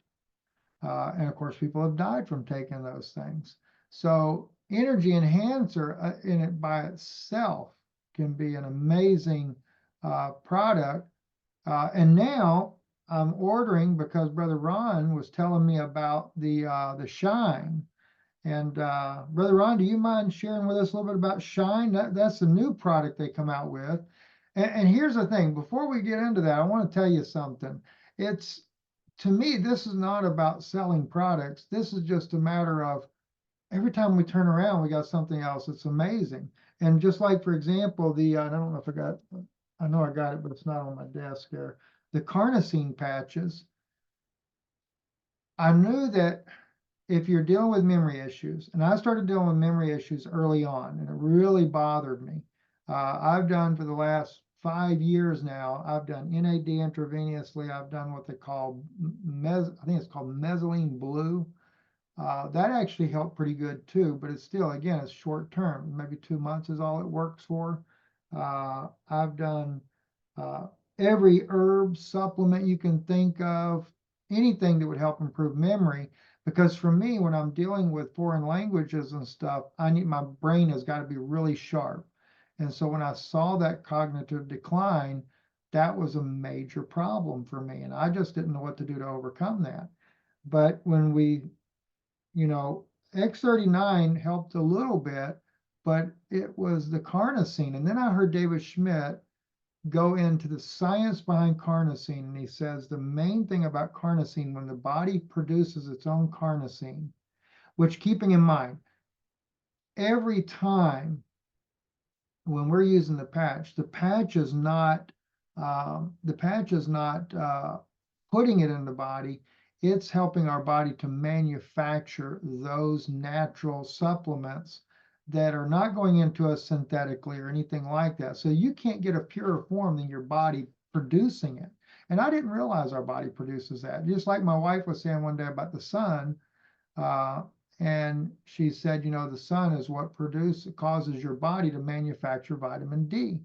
And of course, people have died from taking those things. So energy enhancer in it by itself can be an amazing product. And now I'm ordering, because Brother Ron was telling me about the Shine. And Brother Ron, do you mind sharing with us a little bit about Shine? That's a new product they come out with. And here's the thing, before we get into that, I want to tell you something. To me, this is not about selling products. This is just a matter of every time we turn around, we got something else that's amazing. And just like, for example, I don't know if I know I got it, but it's not on my desk there. The Carnosine patches. I knew that if you're dealing with memory issues, and I started dealing with memory issues early on, and it really bothered me. I've done for the last 5 years now, I've done NAD intravenously. I've done what they call, I think it's called mesaline blue. That actually helped pretty good too, but it's still, again, it's short term. Maybe 2 months is all it works for. I've done every herb supplement you can think of, anything that would help improve memory. Because for me, when I'm dealing with foreign languages and stuff, my brain has got to be really sharp. And so when I saw that cognitive decline, that was a major problem for me. And I just didn't know what to do to overcome that. But when X39 helped a little bit, but it was the Carnosine. And then I heard David Schmidt go into the science behind Carnosine, and he says the main thing about Carnosine, when the body produces its own Carnosine, which, keeping in mind, every time when we're using the patch is not putting it in the body. It's helping our body to manufacture those natural supplements that are not going into us synthetically or anything like that. So you can't get a purer form than your body producing it. And I didn't realize our body produces that. Just like my wife was saying one day about the sun, and she said, the sun is what causes your body to manufacture vitamin D.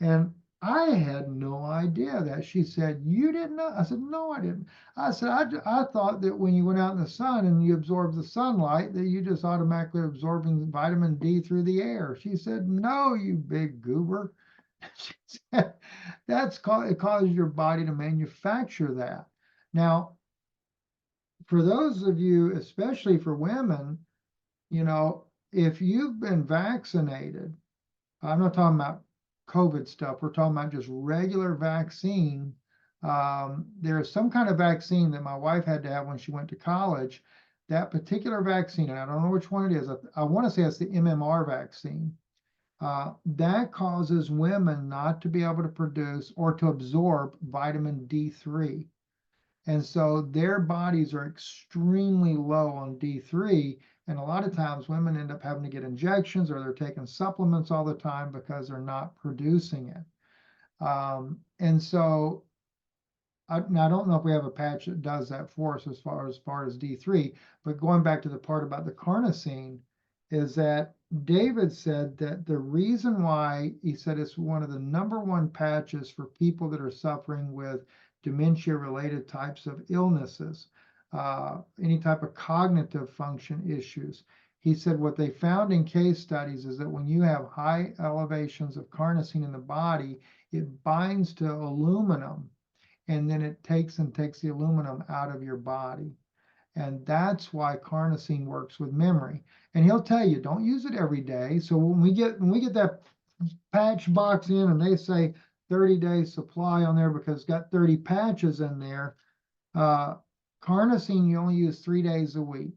And I had no idea that. She said, "You didn't know?" I said, "No, I didn't." I said, I thought that when you went out in the sun and you absorbed the sunlight, that you just automatically absorbing vitamin D through the air." She said, "No, you big goober." She said, it causes your body to manufacture that. Now, for those of you, especially for women, if you've been vaccinated, I'm not talking about COVID stuff. We're talking about just regular vaccine. There's some kind of vaccine that my wife had to have when she went to college. That particular vaccine, and I don't know which one it is. I want to say it's the MMR vaccine. That causes women not to be able to produce or to absorb vitamin D3. And so their bodies are extremely low on D3. And a lot of times women end up having to get injections or they're taking supplements all the time because they're not producing it. And so now I don't know if we have a patch that does that for us as far as D3, but going back to the part about the carnosine is that David said that the reason why, he said it's one of the #1 patches for people that are suffering with dementia-related types of illnesses, any type of cognitive function issues. He said what they found in case studies is that when you have high elevations of carnosine in the body, it binds to aluminum, and then it takes the aluminum out of your body. And that's why carnosine works with memory. And he'll tell you, don't use it every day. So when we get that patch box in and they say 30-day supply on there because it's got 30 patches in there, carnosine you only use 3 days a week.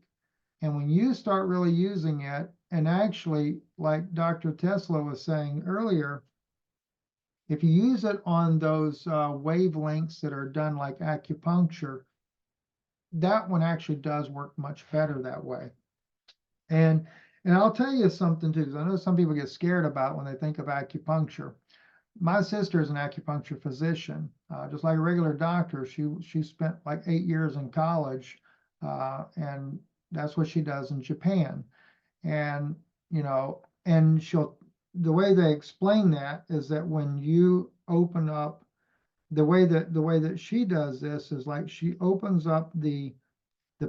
And when you start really using it, and actually, like Dr. Tesla was saying earlier, if you use it on those wavelengths that are done like acupuncture, that one actually does work much better that way. And I'll tell you something too, because I know some people get scared about when they think of acupuncture. My sister is an acupuncture physician, just like a regular doctor. She spent like 8 years in college, and that's what she does in Japan. And and the way they explain that is that when you open up, the way that she does this is like she opens up the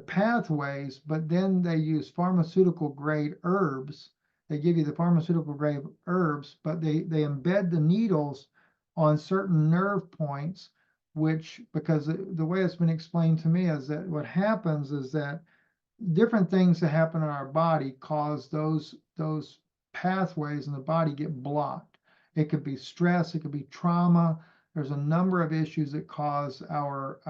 pathways, but then they use pharmaceutical grade herbs. They give you the pharmaceutical grade herbs, but they embed the needles on certain nerve points, which, because the way it's been explained to me is that what happens is that different things that happen in our body cause those pathways in the body get blocked. It could be stress, it could be trauma. There's a number of issues that cause our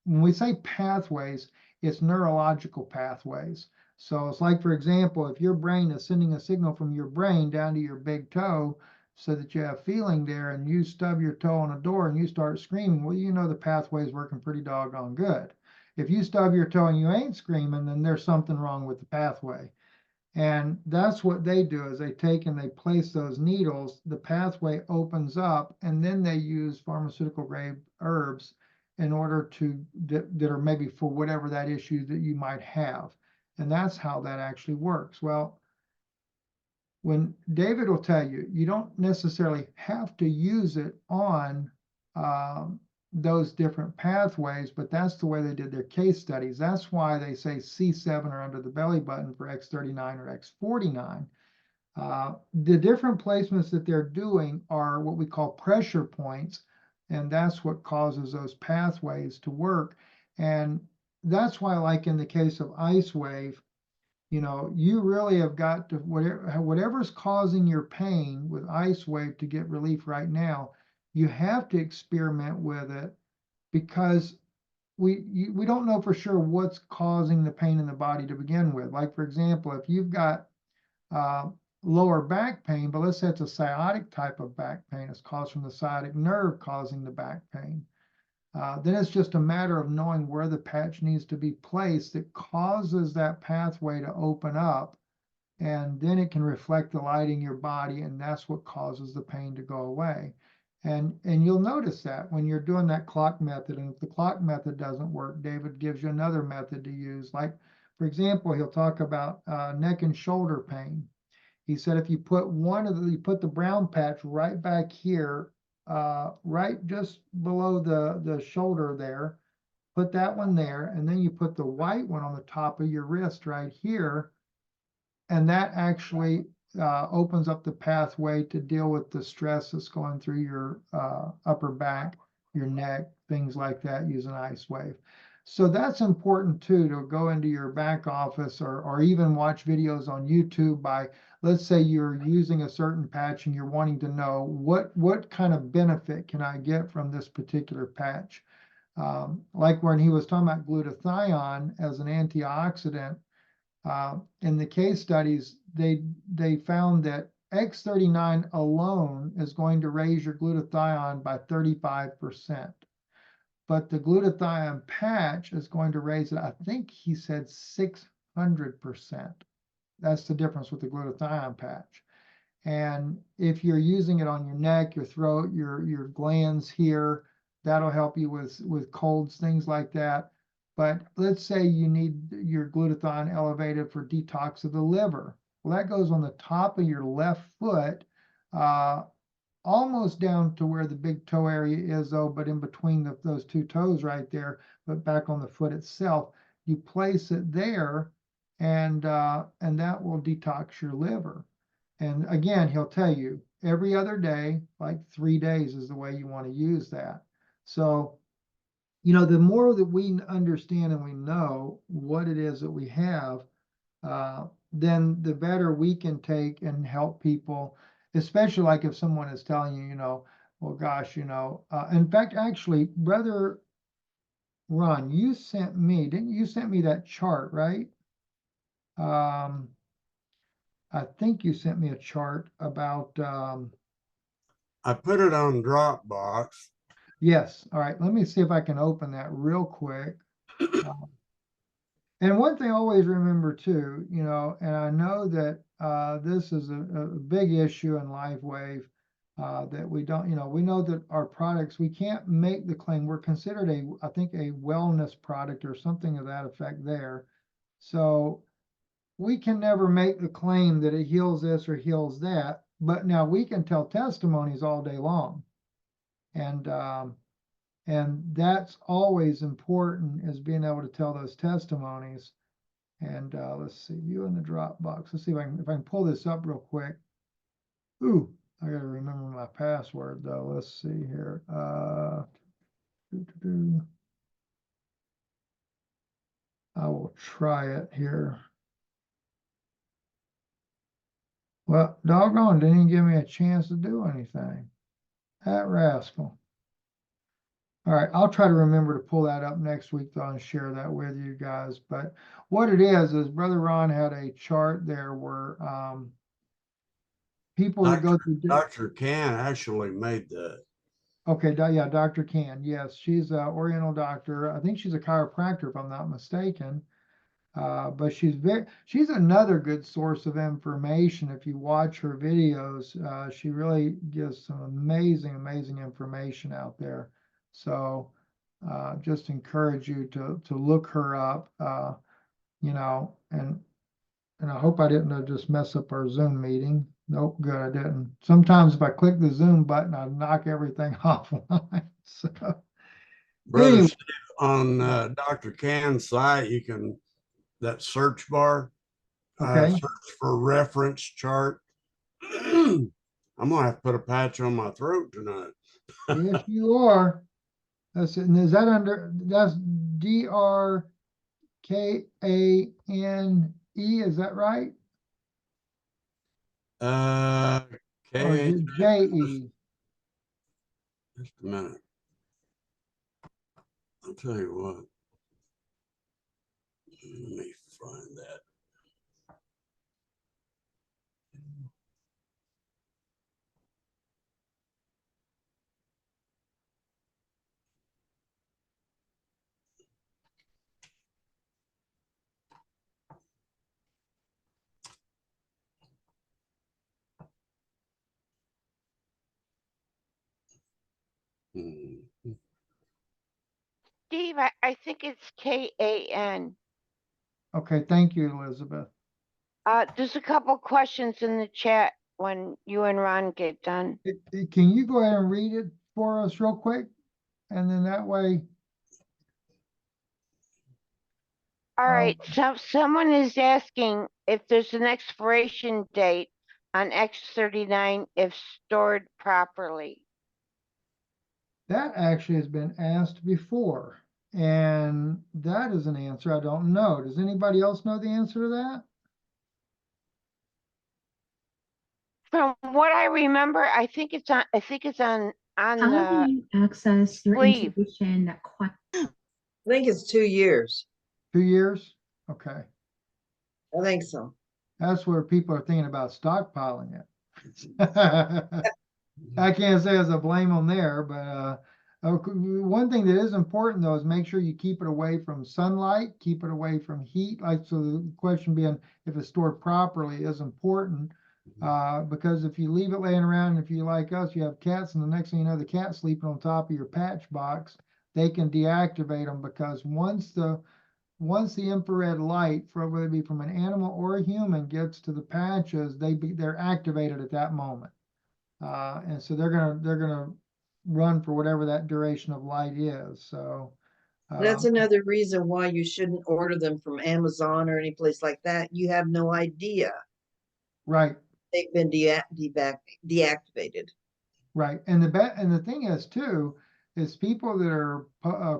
when we say pathways, it's neurological pathways. So it's like, for example, if your brain is sending a signal from your brain down to your big toe so that you have feeling there, and you stub your toe on a door and you start screaming, well, the pathway is working pretty doggone good. If you stub your toe and you ain't screaming, then there's something wrong with the pathway. And that's what they do, is they take and they place those needles, the pathway opens up, and then they use pharmaceutical grade herbs in order that are maybe for whatever that issue that you might have. And that's how that actually works. Well, when David will tell you, you don't necessarily have to use it on those different pathways, but that's the way they did their case studies. That's why they say C7 or under the belly button for X39 or X49. The different placements that they're doing are what we call pressure points, and that's what causes those pathways to work. And that's why, like in the case of IceWave, you really have got to, whatever's causing your pain with IceWave to get relief right now, you have to experiment with it, because we don't know for sure what's causing the pain in the body to begin with. Like, for example, if you've got lower back pain, but let's say it's a sciatic type of back pain, it's caused from the sciatic nerve causing the back pain. Then it's just a matter of knowing where the patch needs to be placed that causes that pathway to open up and then it can reflect the light in your body, and that's what causes the pain to go away. And you'll notice that when you're doing that clock method, and if the clock method doesn't work, David gives you another method to use. Like, for example, he'll talk about neck and shoulder pain. He said if you put you put the brown patch right back here, right just below the shoulder there, put that one there, and then you put the white one on the top of your wrist right here, and that actually opens up the pathway to deal with the stress that's going through your upper back, your neck, things like that, using ice wave. So that's important too, to go into your back office or even watch videos on YouTube by, let's say you're using a certain patch and you're wanting to know what kind of benefit can I get from this particular patch. Like when he was talking about glutathione as an antioxidant, in the case studies, they found that X39 alone is going to raise your glutathione by 35%. But the glutathione patch is going to raise it, I think he said 600%. That's the difference with the glutathione patch. And if you're using it on your neck, your throat, your glands here, that'll help you with colds, things like that. But let's say you need your glutathione elevated for detox of the liver. Well, that goes on the top of your left foot, almost down to where the big toe area is, though, but in between those two toes right there, but back on the foot itself. You place it there, and that will detox your liver. And again, he'll tell you every other day, like 3 days is the way you want to use that. So, the more that we understand and we know what it is that we have, then the better we can take and help people, especially like if someone is telling you, well, gosh, in fact, actually, Brother Ron, didn't you sent me that chart, right? I think you sent me a chart about, I put it on Dropbox. yes. All right. Let me see if I can open that real quick. And one thing I always remember too, and I know that this is a big issue in Lifewave, that we don't, we know that our products, we can't make the claim. We're considered I think a wellness product or something of that effect there. So we can never make the claim that it heals this or heals that, but now we can tell testimonies all day long. And that's always important, is being able to tell those testimonies. And let's see, view in the Dropbox. Let's see if I can pull this up real quick. Ooh, I gotta remember my password though. Let's see here. I will try it here. Well, doggone, didn't even give me a chance to do anything. That rascal. All right, I'll try to remember to pull that up next week though and share that with you guys. But what it is Brother Ron had a chart there where people that go through. Dr. Can actually made that. Okay, yeah, Dr. Can, yes, she's an Oriental doctor. I think she's a chiropractor if I'm not mistaken. But she's another good source of information. If you watch her videos, she really gives some amazing information out there. So just encourage you to look her up, and I hope I didn't just mess up our Zoom meeting. Nope, good, I didn't. Sometimes if I click the Zoom button, I knock everything offline. So Brother anyway. Steve, on Dr. Can's site, you can, that search bar, Okay. search for reference chart. I'm gonna have to put a patch on my throat tonight. Yes, you are. That's it. And is that that's DRKANE, is that right? Or is Okay, it JE? just a minute. I'll tell you what. Let me find that. Steve, I think it's KAN. Okay, thank you, Elizabeth. There's a couple questions in the chat when you and Ron get done. Can you go ahead and read it for us real quick? And then that way, All right, so someone is asking if there's an expiration date on X39 if stored properly. that actually has been asked before. And that is an answer I don't know. Does anybody else know the answer to that? From what I remember, I think it's on How do you access your sleeve. intuition? I think it's 2 years. 2 years? Okay. I think so. That's where people are thinking about stockpiling it. I can't say as a blame them there, but one thing that is important though is make sure you keep it away from sunlight, keep it away from heat. Like, so the question being if it's stored properly is important, because if you leave it laying around, if you like us, you have cats, and the next thing you know, the cat's sleeping on top of your patch box, they can deactivate them, because once the infrared light, for whether it be from an animal or a human, gets to the patches, they're activated at that moment. And so they're gonna run for whatever that duration of light is. So That's another reason why you shouldn't order them from Amazon or any place like that. You have no idea right, they've been deactivated. right. And the thing is too, is people that are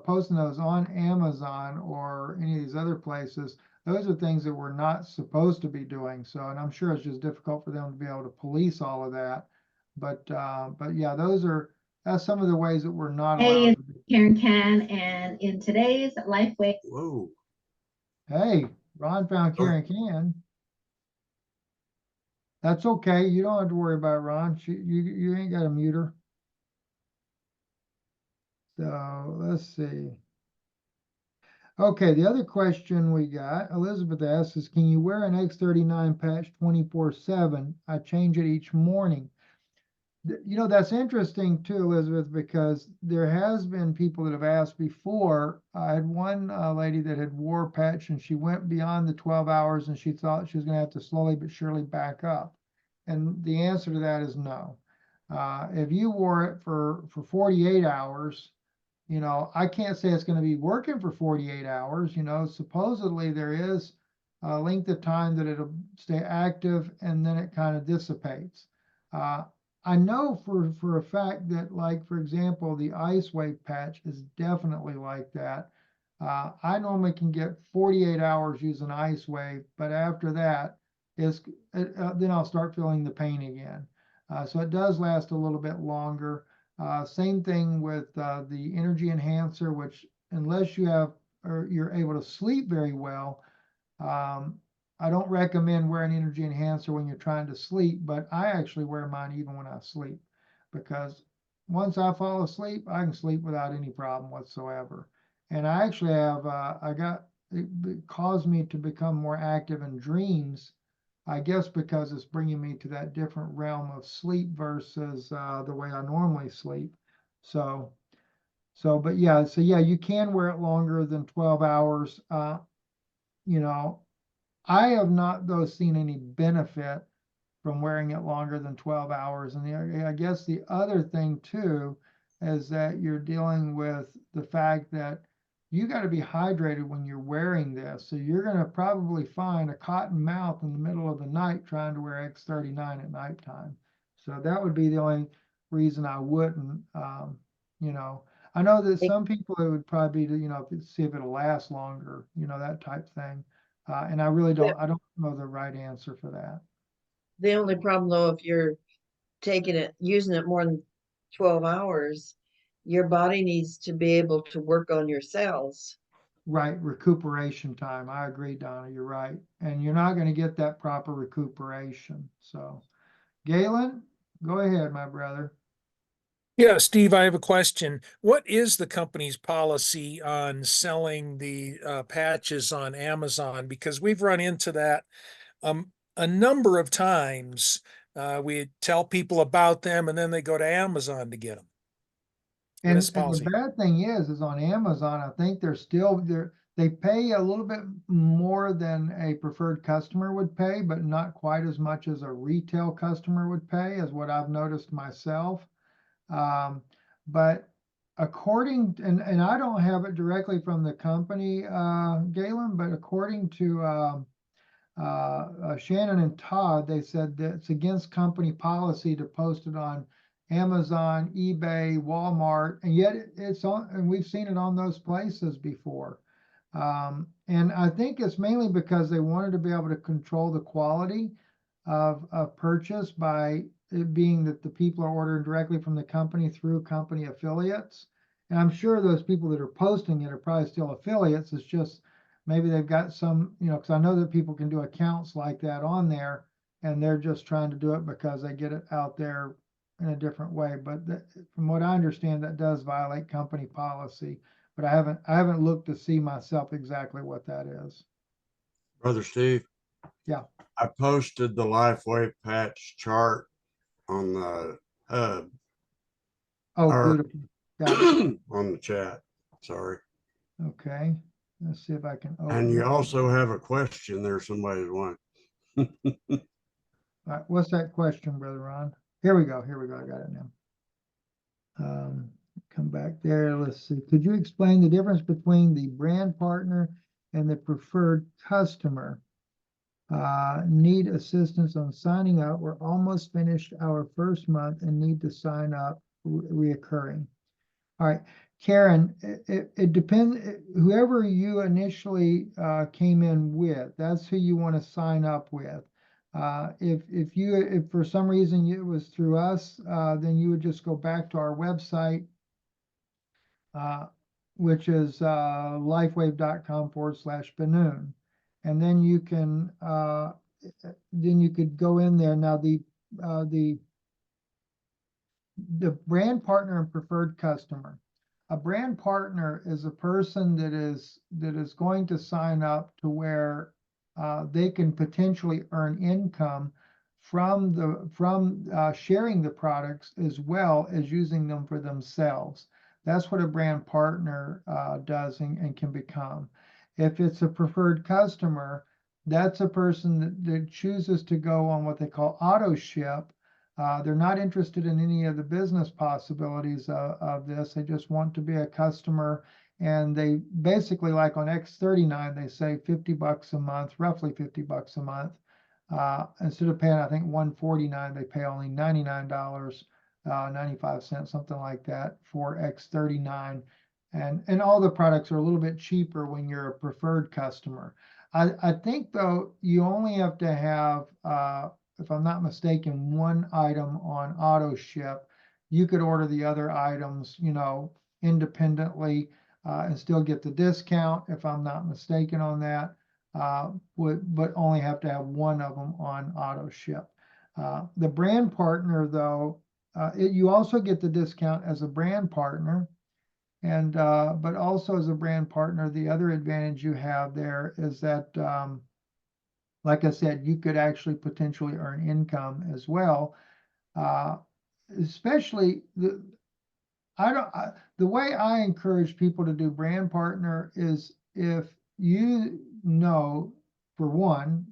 posting those on Amazon or any of these other places, those are things that we're not supposed to be doing. So, and I'm sure it's just difficult for them to be able to police all of that. But yeah, that's some of the ways that we're not Hey, allowed it's to do. Karen Can, and in today's Lifewave. Whoa. Hey, Ron found Karen Can. That's okay. You don't have to worry about Ron. You ain't got to mute her. So let's see. Okay, the other question we got, Elizabeth asks, is can you wear an X39 patch 24/7? I change it each morning. You know, that's interesting too, Elizabeth, because there has been people that have asked before. I had one lady that had wore a patch and she went beyond the 12 hours and she thought she was going to have to slowly but surely back up. And the answer to that is no. If you wore it for 48 hours, you know, I can't say it's going to be working for 48 hours. You know, supposedly there is a length of time that it'll stay active and then it kind of dissipates. I know for a fact that, like, for example, the ice wave patch is definitely like that. I normally can get 48 hours using ice wave, but after that, then I'll start feeling the pain again. So it does last a little bit longer. Same thing with the energy enhancer, which unless you have or you're able to sleep very well, I don't recommend wearing energy enhancer when you're trying to sleep, but I actually wear mine even when I sleep, because once I fall asleep, I can sleep without any problem whatsoever. And I actually have, it caused me to become more active in dreams, I guess because it's bringing me to that different realm of sleep versus the way I normally sleep. But yeah, you can wear it longer than 12 hours. You know, I have not, though, seen any benefit from wearing it longer than 12 hours. And I guess the other thing too is that you're dealing with the fact that you got to be hydrated when you're wearing this. So you're going to probably find a cotton mouth in the middle of the night trying to wear X39 at nighttime. So that would be the only reason I wouldn't. You know, I know that some people, it would probably be to, you know, see if it'll last longer, you know, that type thing. And I really don't know the right answer for that. The only problem though, if you're using it more than 12 hours, your body needs to be able to work on your cells. Right, recuperation time. I agree, Donna, you're right. And you're not going to get that proper recuperation. So, Galen, go ahead, my brother. Yeah, Steve, I have a question. What is the company's policy on selling the patches on Amazon? Because we've run into that a number of times. We tell people about them and then they go to Amazon to get them. And Venous the palsy. bad thing is on Amazon, I think they pay a little bit more than a preferred customer would pay, but not quite as much as a retail customer would pay, is what I've noticed myself. But according, and I don't have it directly from the company, Galen, but according to Shannon and Todd, they said that it's against company policy to post it on Amazon, eBay, Walmart, and yet it's on, and we've seen it on those places before. And I think it's mainly because they wanted to be able to control the quality of purchase by it being that the people are ordering directly from the company through company affiliates. And I'm sure those people that are posting it are probably still affiliates. It's just maybe they've got some, because I know that people can do accounts like that on there, and they're just trying to do it because they get it out there in a different way. But from what I understand, that does violate company policy. But I haven't looked to see myself exactly what that is. Brother Steve. Yeah. I posted the Lifewave patch chart on the hub. Oh, or beautiful. Got it. on the chat. Sorry. Okay. Let's see if I can open And you it. also have a question there. Somebody's one. All right, what's that question, Brother Ron? Here we go. I got it now. Come back there. Let's see. Could you explain the difference between the brand partner and the preferred customer? Need assistance on signing up. We're almost finished our first month and need to sign up reoccurring. All right, Karen, it depends. Whoever you initially came in with, that's who you want to sign up with. If for some reason it was through us, then you would just go back to our website, which is lifewave.com/Benoon. And then you can could go in there. Now the brand partner and preferred customer. A brand partner is a person that is going to sign up to where they can potentially earn income from sharing the products as well as using them for themselves. That's what a brand partner does and can become. If it's a preferred customer, that's a person that chooses to go on what they call auto ship. They're not interested in any of the business possibilities of this. They just want to be a customer. And they basically, like on X39, they say $50 a month, roughly $50 a month. Instead of paying, I think, $149, they pay only $99, 95 cents, something like that for X39. And all the products are a little bit cheaper when you're a preferred customer. I think, though, you only have to have, if I'm not mistaken, one item on auto ship. You could order the other items, independently and still get the discount, if I'm not mistaken on that, but only have to have one of them on auto ship. The brand partner, though, you also get the discount as a brand partner. And but also as a brand partner, the other advantage you have there is that, like I said, you could actually potentially earn income as well. Especially the way I encourage people to do brand partner is if for one,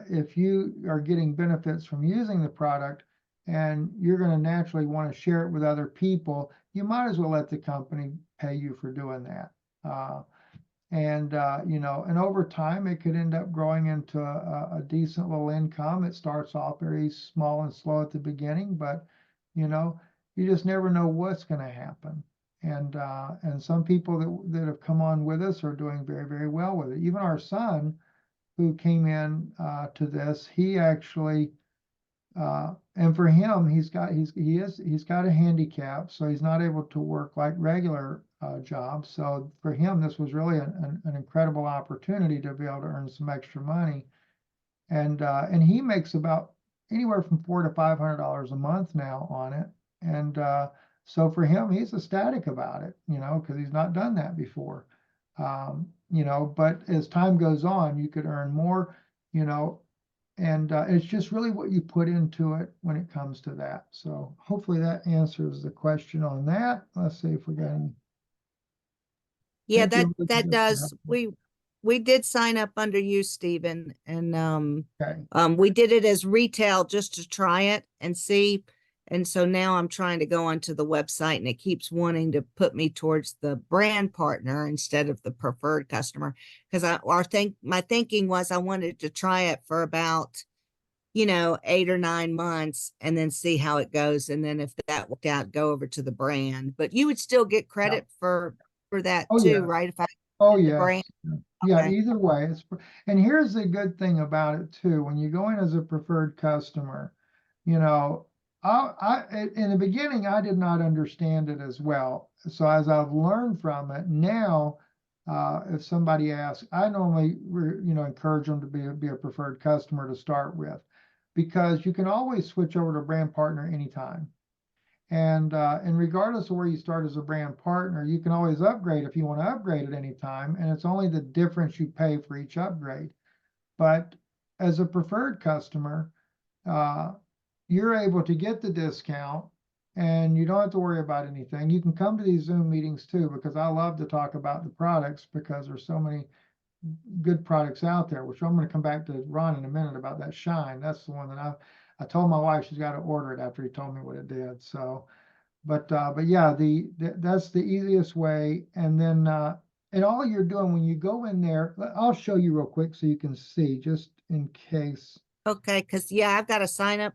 if you are getting benefits from using the product and you're going to naturally want to share it with other people, you might as well let the company pay you for doing that. And over time, it could end up growing into a decent little income. It starts off very small and slow at the beginning, but, you just never know what's going to happen. And some people that have come on with us are doing very, very well with it. Even our son, who came in to this, he actually, and for him, he's got a handicap, so he's not able to work like regular jobs. So for him, this was really an incredible opportunity to be able to earn some extra money. And he makes about anywhere from $400 to $500 a month now on it. And so for him, he's ecstatic about it, because he's not done that before. But as time goes on, you could earn more, it's just really what you put into it when it comes to that. So hopefully that answers the question on that. Let's see if we got any. Yeah, Thank you, that Elizabeth, for does. helping. We did sign up under you, Stephen, and Okay, we did it as retail just to try it and see. And so now I'm trying to go onto the website and it keeps wanting to put me towards the brand partner instead of the preferred customer. Because my thinking was I wanted to try it for about, 8 or 9 months and then see how it goes. And then if that worked out, go over to the brand. But you would still get credit for that oh too, yeah, right? If I oh did the yes. brand. Yeah, Okay. either way, and here's the good thing about it too. When you go in as a preferred customer, you know, in the beginning I did not understand it as well. So as I've learned from it now, if somebody asks, I normally encourage them to be a preferred customer to start with, because you can always switch over to brand partner anytime. And regardless of where you start as a brand partner, you can always upgrade if you want to upgrade at any time. And it's only the difference you pay for each upgrade. But as a preferred customer, you're able to get the discount and you don't have to worry about anything. You can come to these Zoom meetings too, because I love to talk about the products because there's so many good products out there, which I'm going to come back to Ron in a minute about that Shine. That's the one that I told my wife she's got to order it after he told me what it did. So, but yeah, that's the easiest way. And then, and all you're doing when you go in there, I'll show you real quick so you can see, just in case. Okay, because I've got to sign up,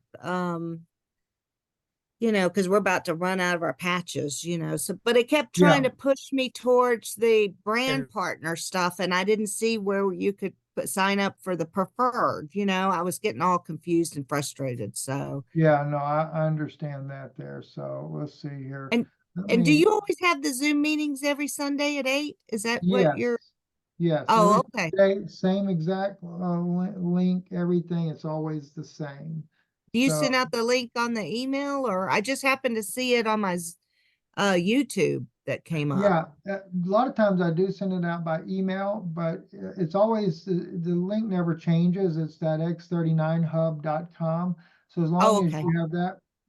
because we're about to run out of our patches, so, but it kept trying to push me towards the brand partner stuff, and I didn't see where you could sign up for the preferred, I was getting all confused and frustrated, so. Yeah, no, I understand that there. So let's see here. And do you always have the Zoom meetings every Sunday at 8? Is that what you're? Yes. Oh, okay. Same exact link, everything. It's always the same. Do you send out the link on the email, or I just happened to see it on my YouTube that came up? Yeah, a lot of times I do send it out by email, but it's always the link never changes. It's that x39hub.com. So as long as you have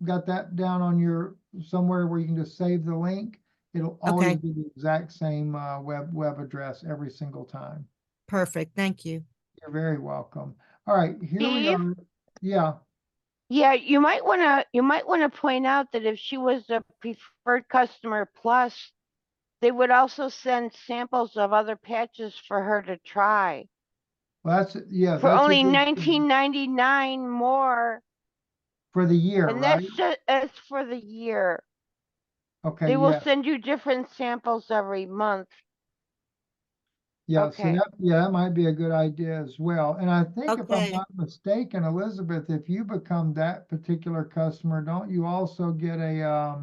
got that down on your somewhere where you can just save the link, it'll always be the exact same web address every single time. Perfect. Thank you. You're very welcome. All right, here we are. Yeah. Yeah, you might want to point out that if she was a preferred customer plus, they would also send samples of other patches for her to try. Well, for only $19.99 more for the year, and right? that's for the year. Okay. They will send you different samples every month. Yeah, okay. So that might be a good idea as well. And I think if I'm not mistaken, Elizabeth, if you become that particular customer, don't you also get a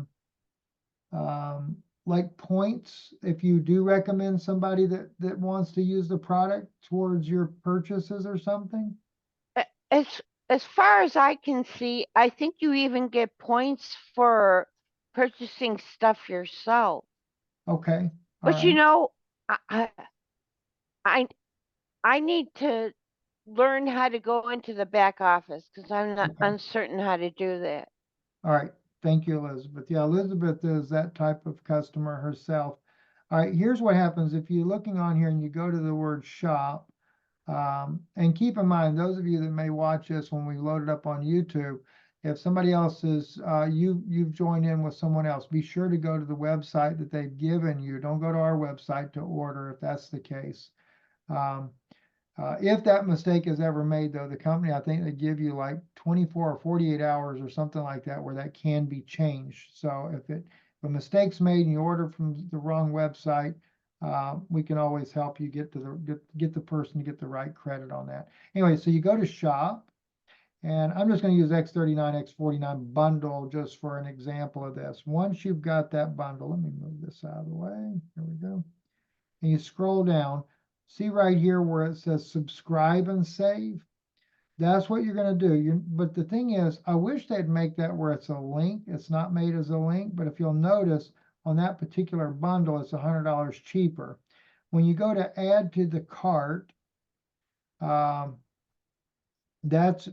like points if you do recommend somebody that wants to use the product towards your purchases or something? As far as I can see, I think you even get points for purchasing stuff yourself. Okay. But I need to learn how to go into the back office because I'm not uncertain how to do that. All right. Thank you, Elizabeth. Yeah, Elizabeth is that type of customer herself. All right, here's what happens if you're looking on here and you go to the word shop. And keep in mind, those of you that may watch this when we load it up on YouTube, if somebody else is, you've joined in with someone else, be sure to go to the website that they've given you. Don't go to our website to order if that's the case. If that mistake is ever made, though, the company, I think they give you like 24 or 48 hours or something like that where that can be changed. So if a mistake's made and you order from the wrong website, we can always help you get to get the person to get the right credit on that. Anyway, so you go to shop, and I'm just going to use X39, X49 bundle just for an example of this. Once you've got that bundle, let me move this out of the way. Here we go. And you scroll down. See right here where it says subscribe and save. That's what you're going to do. But the thing is, I wish they'd make that where it's a link. It's not made as a link, but if you'll notice on that particular bundle, it's $100 cheaper. When you go to add to the cart,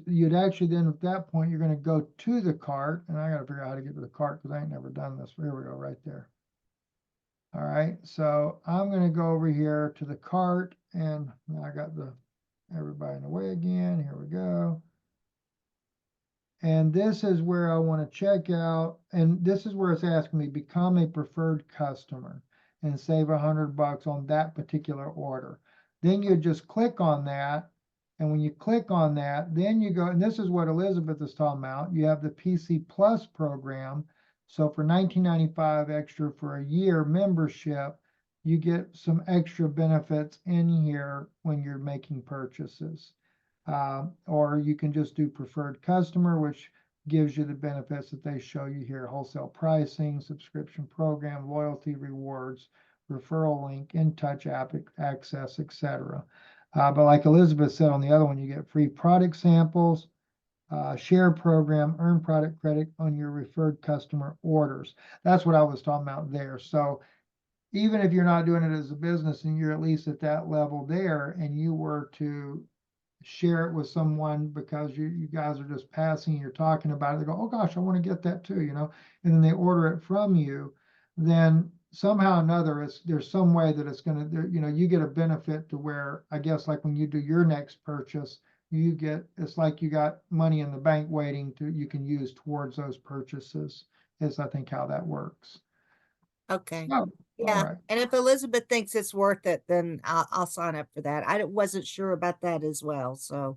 you'd actually then at that point, you're gonna go to the cart, and I gotta figure out how to get to the cart because I ain't never done this. Here we go, right there. All right, so I'm gonna go over here to the cart, and I got everybody in the way again. Here we go. And this is where I want to check out, and this is where it's asking me become a preferred customer and save $100 on that particular order. Then you just click on that. And when you click on that, then you go, and this is what Elizabeth is talking about. You have the PC Plus program. So for $19.95 extra for a year membership, you get some extra benefits in here when you're making purchases. Or you can just do preferred customer, which gives you the benefits that they show you here: wholesale pricing, subscription program, loyalty rewards, referral link, in-touch app access, etc. But like Elizabeth said on the other one, you get free product samples, share program, earn product credit on your referred customer orders. That's what I was talking about there. So even if you're not doing it as a business and you're at least at that level there, and you were to share it with someone because you guys are just passing, you're talking about it, they go, oh gosh, I want to get that too, and then they order it from you, then somehow or another, there's some way that it's going to, you get a benefit to where, I guess, like when you do your next purchase, it's like you got money in the bank waiting you can use towards those purchases, is I think how that works. Okay. Oh, Yeah. all right. And if Elizabeth thinks it's worth it, then I'll sign up for that. I wasn't sure about that as well. So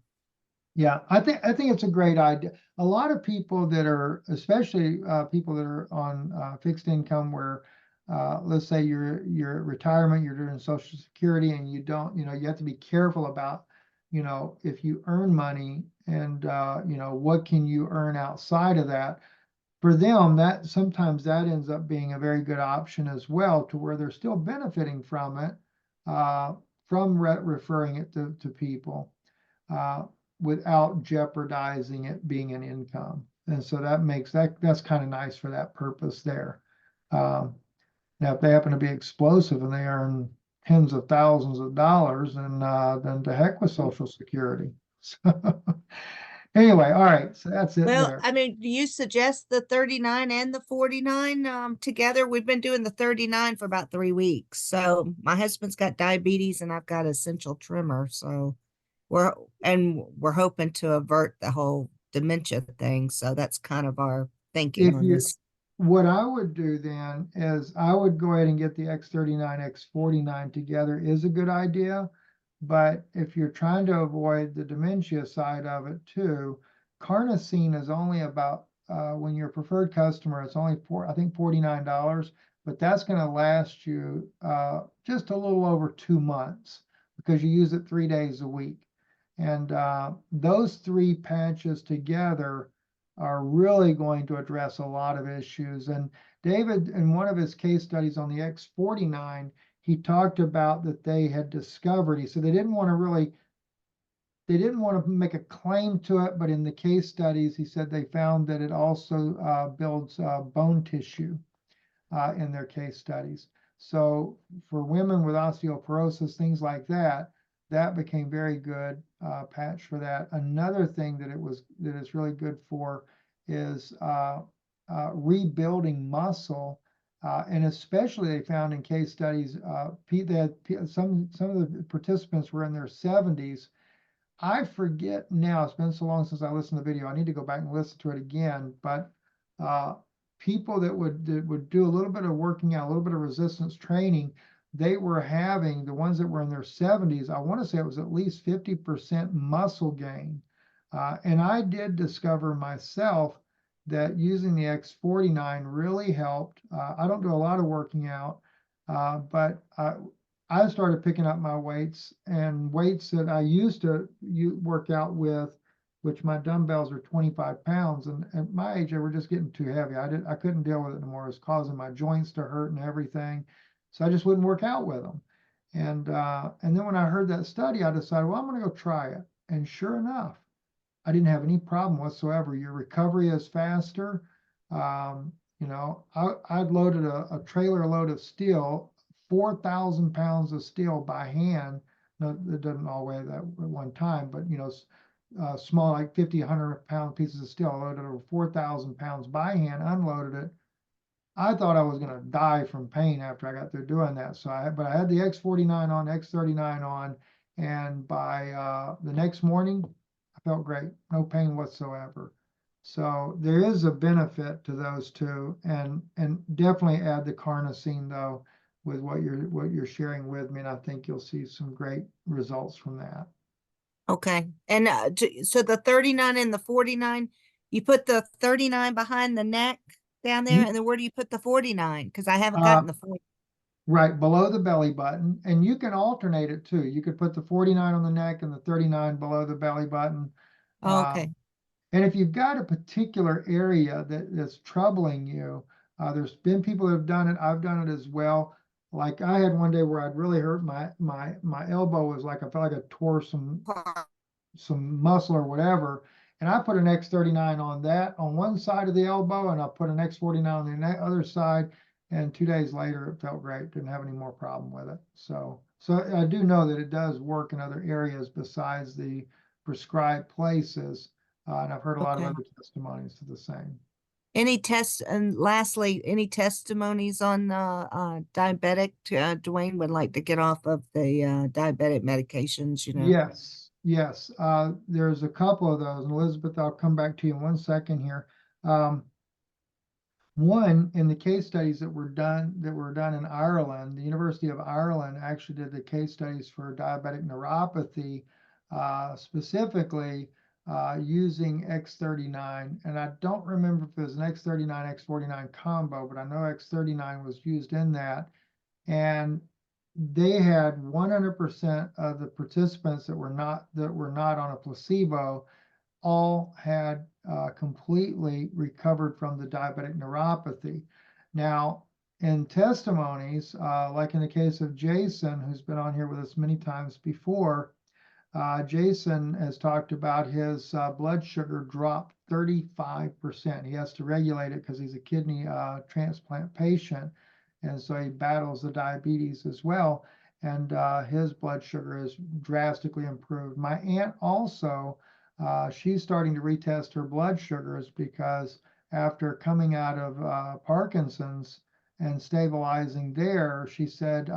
Yeah, I think it's a great idea. A lot of people that are, especially people that are on fixed income, where let's say you're at retirement, you're doing Social Security, and you don't, you have to be careful about, if you earn money and what can you earn outside of that. For them, that sometimes that ends up being a very good option as well, to where they're still benefiting from it, from referring it to people. Without jeopardizing it being an income. And so that's kind of nice for that purpose there. Now, if they happen to be explosive and they earn tens of thousands of dollars, then to heck with Social Security. So, anyway, all right, so that's it well, there. I mean, do you suggest the 39 and the 49 together? We've been doing the 39 for about 3 weeks. So my husband's got diabetes and I've got essential tremor. So we're hoping to avert the whole dementia thing. So that's kind of our thinking on this. What I would do then is I would go ahead and get the X39, X49 together is a good idea. But if you're trying to avoid the dementia side of it too, Carnosine is only about, when you're a preferred customer, it's only I think $49, but that's going to last you just a little over 2 months because you use it 3 days a week. And those 3 patches together are really going to address a lot of issues. And David, in one of his case studies on the X49, he talked about that they had discovered, he said they didn't want to make a claim to it, but in the case studies, he said they found that it also builds bone tissue in their case studies. So for women with osteoporosis, things like that became very good patch for that. Another thing that it's really good for is rebuilding muscle, and especially they found in case studies, some of the participants were in their 70s. I forget now, it's been so long since I listened to the video, I need to go back and listen to it again, but people that would do a little bit of working out, a little bit of resistance training, they were having, the ones that were in their 70s, I want to say it was at least 50% muscle gain. And I did discover myself that using the X49 really helped. I don't do a lot of working out, but I started picking up my weights, and weights that I used to work out with, which my dumbbells are 25 pounds. And at my age, they were just getting too heavy. I couldn't deal with it anymore. It was causing my joints to hurt and everything. So I just wouldn't work out with them. And then when I heard that study, I decided, well, I'm going to go try it. And sure enough, I didn't have any problem whatsoever. Your recovery is faster. I'd loaded a trailer load of steel, 4,000 pounds of steel by hand. No, it doesn't all weigh that at one time, but small, like 50, 100-pound pieces of steel. I loaded over 4,000 pounds by hand, unloaded it. I thought I was going to die from pain after I got through doing that. So but I had the X49 on, X39 on, and by the next morning, I felt great, no pain whatsoever. So there is a benefit to those two, and definitely add the Carnosine though with what you're sharing with me, and I think you'll see some great results from that. Okay. And so the 39 and the 49, you put the 39 behind the neck down there, and then where do you put the 49? Because I haven't gotten the 40. Right below the belly button, and you can alternate it too. You could put the 49 on the neck and the 39 below the belly button. Oh, okay. And if you've got a particular area that's troubling you, there's been people that have done it. I've done it as well. Like I had one day where I'd really hurt my elbow was like, I felt like I tore some muscle or whatever. And I put an X39 on that on one side of the elbow, and I put an X49 on the other side. And 2 days later, it felt great. Didn't have any more problem with it. So I do know that it does work in other areas besides the prescribed places. And I've heard a lot of Okay. other testimonies to the same. Any tests, and lastly, any testimonies on diabetic? Dwayne would like to get off of the diabetic medications, you know. Yes, yes. There's a couple of those. And Elizabeth, I'll come back to you in 1 second here. One, in the case studies that were done in Ireland, the University of Ireland actually did the case studies for diabetic neuropathy, specifically using X39. And I don't remember if it was an X39, X49 combo, but I know X39 was used in that. And they had 100% of the participants that were not on a placebo all had completely recovered from the diabetic neuropathy. Now, in testimonies, like in the case of Jason, who's been on here with us many times before, Jason has talked about his blood sugar dropped 35%. He has to regulate it because he's a kidney transplant patient, and so he battles the diabetes as well. And his blood sugar is drastically improved. My aunt also, she's starting to retest her blood sugars because after coming out of Parkinson's and stabilizing there, she said, you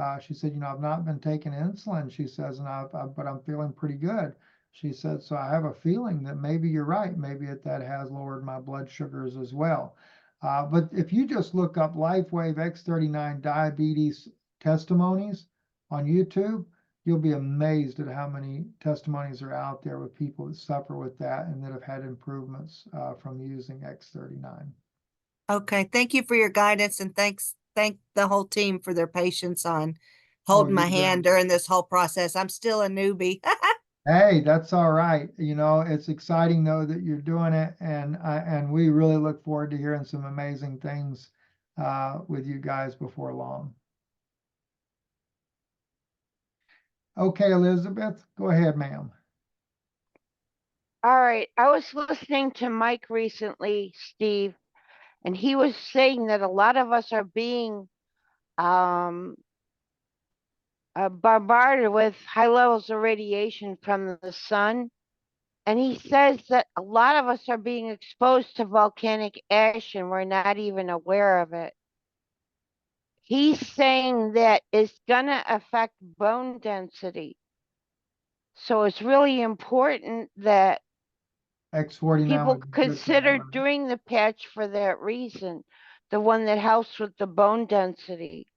know, I've not been taking insulin, she says, but I'm feeling pretty good. She said, so I have a feeling that maybe you're right. Maybe that has lowered my blood sugars as well. But if you just look up Lifewave X39 diabetes testimonies on YouTube, you'll be amazed at how many testimonies are out there with people that suffer with that and that have had improvements from using X39. Okay, thank you for your guidance, and thank the whole team for their patience on holding my hand during this whole process. I'm still a newbie. Hey, that's all right. You know, it's exciting though that you're doing it, and we really look forward to hearing some amazing things with you guys before long. Okay, Elizabeth, go ahead, ma'am. All right. I was listening to Mike recently, Steve, and he was saying that a lot of us are being bombarded with high levels of radiation from the sun. And he says that a lot of us are being exposed to volcanic ash and we're not even aware of it. He's saying that it's going to affect bone density. So it's really important that X49 people would be good to consider know. doing the patch for that reason, the one that helps with the bone density.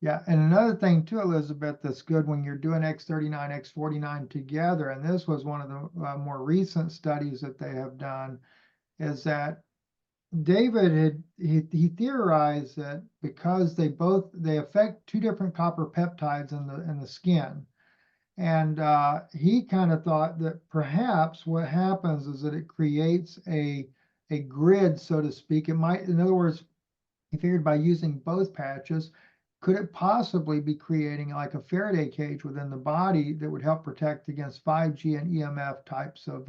Yeah, and another thing too, Elizabeth, that's good when you're doing X39, X49 together, and this was one of the more recent studies that they have done, is that David he theorized that because they affect two different copper peptides in the skin, and he kind of thought that perhaps what happens is that it creates a grid, so to speak. It might, in other words, he figured by using both patches, could it possibly be creating like a Faraday cage within the body that would help protect against 5G and EMF types of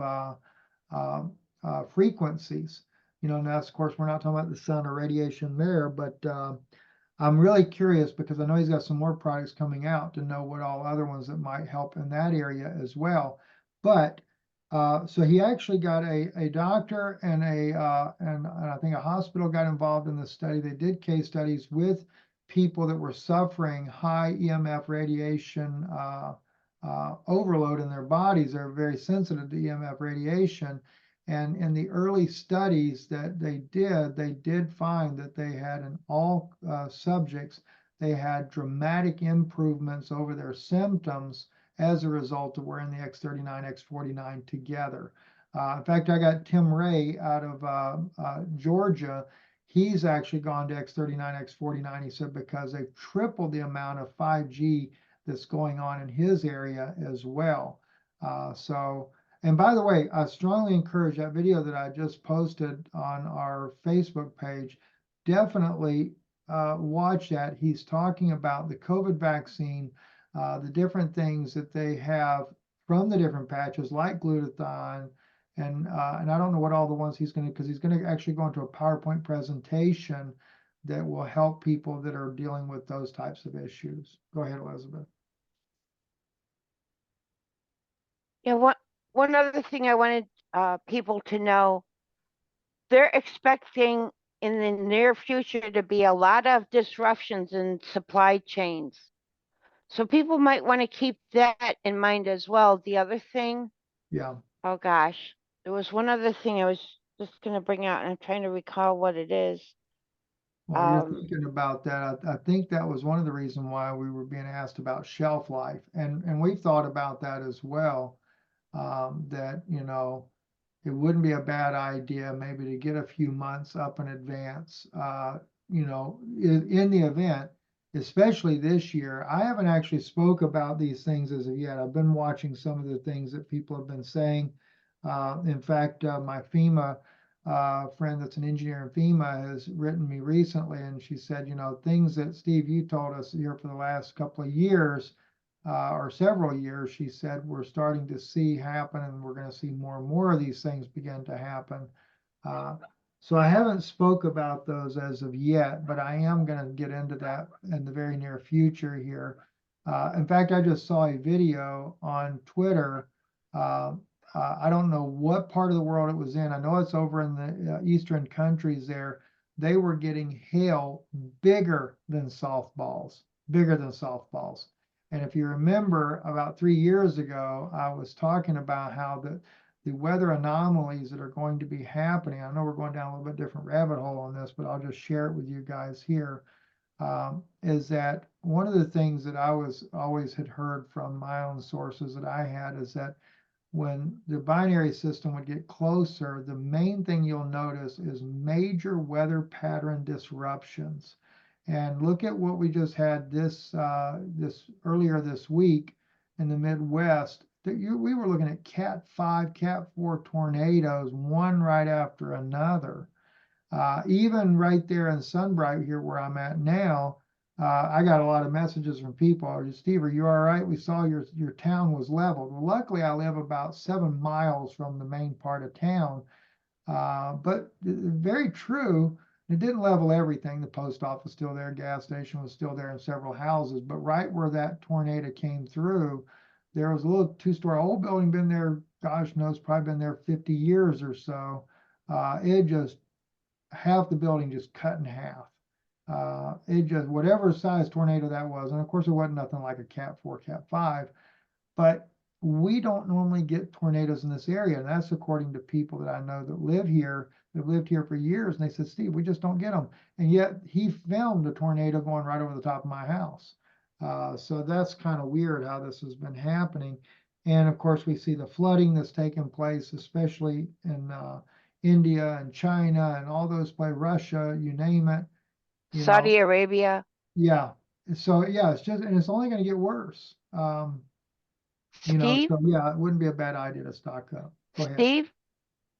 frequencies? You know, and that's, of course, we're not talking about the sun or radiation there, but I'm really curious because I know he's got some more products coming out to know what all other ones that might help in that area as well. But So he actually got a doctor and and I think a hospital got involved in this study. They did case studies with people that were suffering high EMF radiation overload in their bodies. They're very sensitive to EMF radiation. And in the early studies that they did find that they had in all subjects, they had dramatic improvements over their symptoms as a result of wearing the X39, X49 together. In fact, I got Tim Ray out of Georgia. He's actually gone to X39, X49. He said because they've tripled the amount of 5G that's going on in his area as well. And by the way, I strongly encourage that video that I just posted on our Facebook page. Definitely watch that. He's talking about the COVID vaccine, the different things that they have from the different patches, like glutathione, and I don't know what all the ones he's going to, because he's going to actually go into a PowerPoint presentation that will help people that are dealing with those types of issues. Go ahead, Elizabeth. Yeah, one other thing I wanted people to know, they're expecting in the near future to be a lot of disruptions in supply chains. So people might want to keep that in mind as well. The other thing, Yeah. oh gosh, there was one other thing I was just going to bring out, and I'm trying to recall what it is. Well, you're thinking about that. I think that was one of the reasons why we were being asked about shelf life. And we've thought about that as well, that, you know, it wouldn't be a bad idea maybe to get a few months up in advance, you know, in the event, especially this year. I haven't actually spoke about these things as of yet. I've been watching some of the things that people have been saying. In fact, my FEMA friend that's an engineer in FEMA has written me recently, and she said, you know, things that Steve, you told us here for the last couple of years, or several years, she said, we're starting to see happen, and we're going to see more and more of these things begin to happen. So I haven't spoke about those as of yet, but I am going to get into that in the very near future here. In fact, I just saw a video on Twitter. I don't know what part of the world it was in. I know it's over in the eastern countries there. They were getting hail bigger than softballs, bigger than softballs. And if you remember, about 3 years ago, I was talking about how the weather anomalies that are going to be happening. I know we're going down a little bit different rabbit hole on this, but I'll just share it with you guys here. Is that one of the things that I was always had heard from my own sources that I had is that when the binary system would get closer, the main thing you'll notice is major weather pattern disruptions. And look at what we just had this earlier this week in the Midwest. We were looking at Cat 5, Cat 4 tornadoes, one right after another. Even right there in Sunbright here where I'm at now, I got a lot of messages from people. Steve, are you all right? We saw your town was leveled. Well, luckily I live about 7 miles from the main part of town. But very true. It didn't level everything. The post office was still there, gas station was still there, and several houses. But right where that tornado came through, there was a little 2-story old building, been there, gosh knows, probably been there 50 years or so. It just, half the building just cut in half. It just, whatever size tornado that was, and of course it wasn't nothing like a Cat 4, Cat 5, but we don't normally get tornadoes in this area. And that's according to people that I know that live here, that lived here for years. And they said, Steve, we just don't get them. And yet he filmed a tornado going right over the top of my house. So that's kind of weird how this has been happening. And of course, we see the flooding that's taken place, especially in India and China and all those places, Russia, you name it. Saudi Arabia. Yeah. So yeah, it's just, and it's only going to get worse. Steve? So yeah, it wouldn't be a bad idea to stock up. Go ahead. Steve,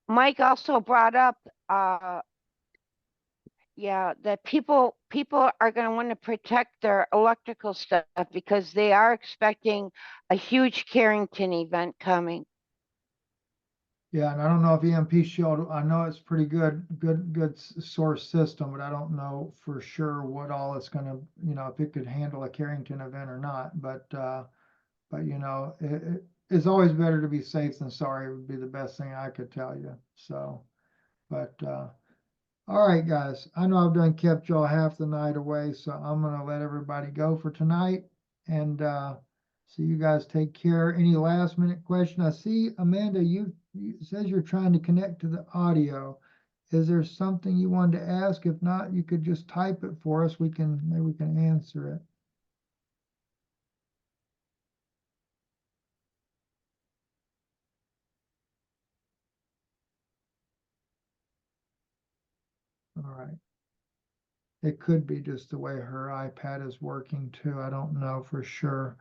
Mike also brought up, that people are going to want to protect their electrical stuff because they are expecting a huge Carrington event coming. Yeah, and I don't know if EMP Shield, I know it's pretty good source system, but I don't know for sure what all it's going to, if it could handle a Carrington event or not. But it's always better to be safe than sorry would be the best thing I could tell you. So, but, all right, guys, I know I've done kept y'all half the night away, so I'm gonna let everybody go for tonight. And, so you guys take care. Any last minute question? I see, Amanda, you it says you're trying to connect to the audio. Is there something you wanted to ask? If not, you could just type it for us. Maybe we can answer it. All right. It could be just the way her iPad is working too. I don't know for sure.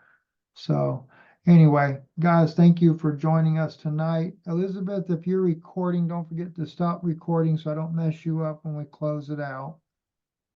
So anyway, guys, thank you for joining us tonight. Elizabeth, if you're recording, don't forget to stop recording so I don't mess you up when we close it out.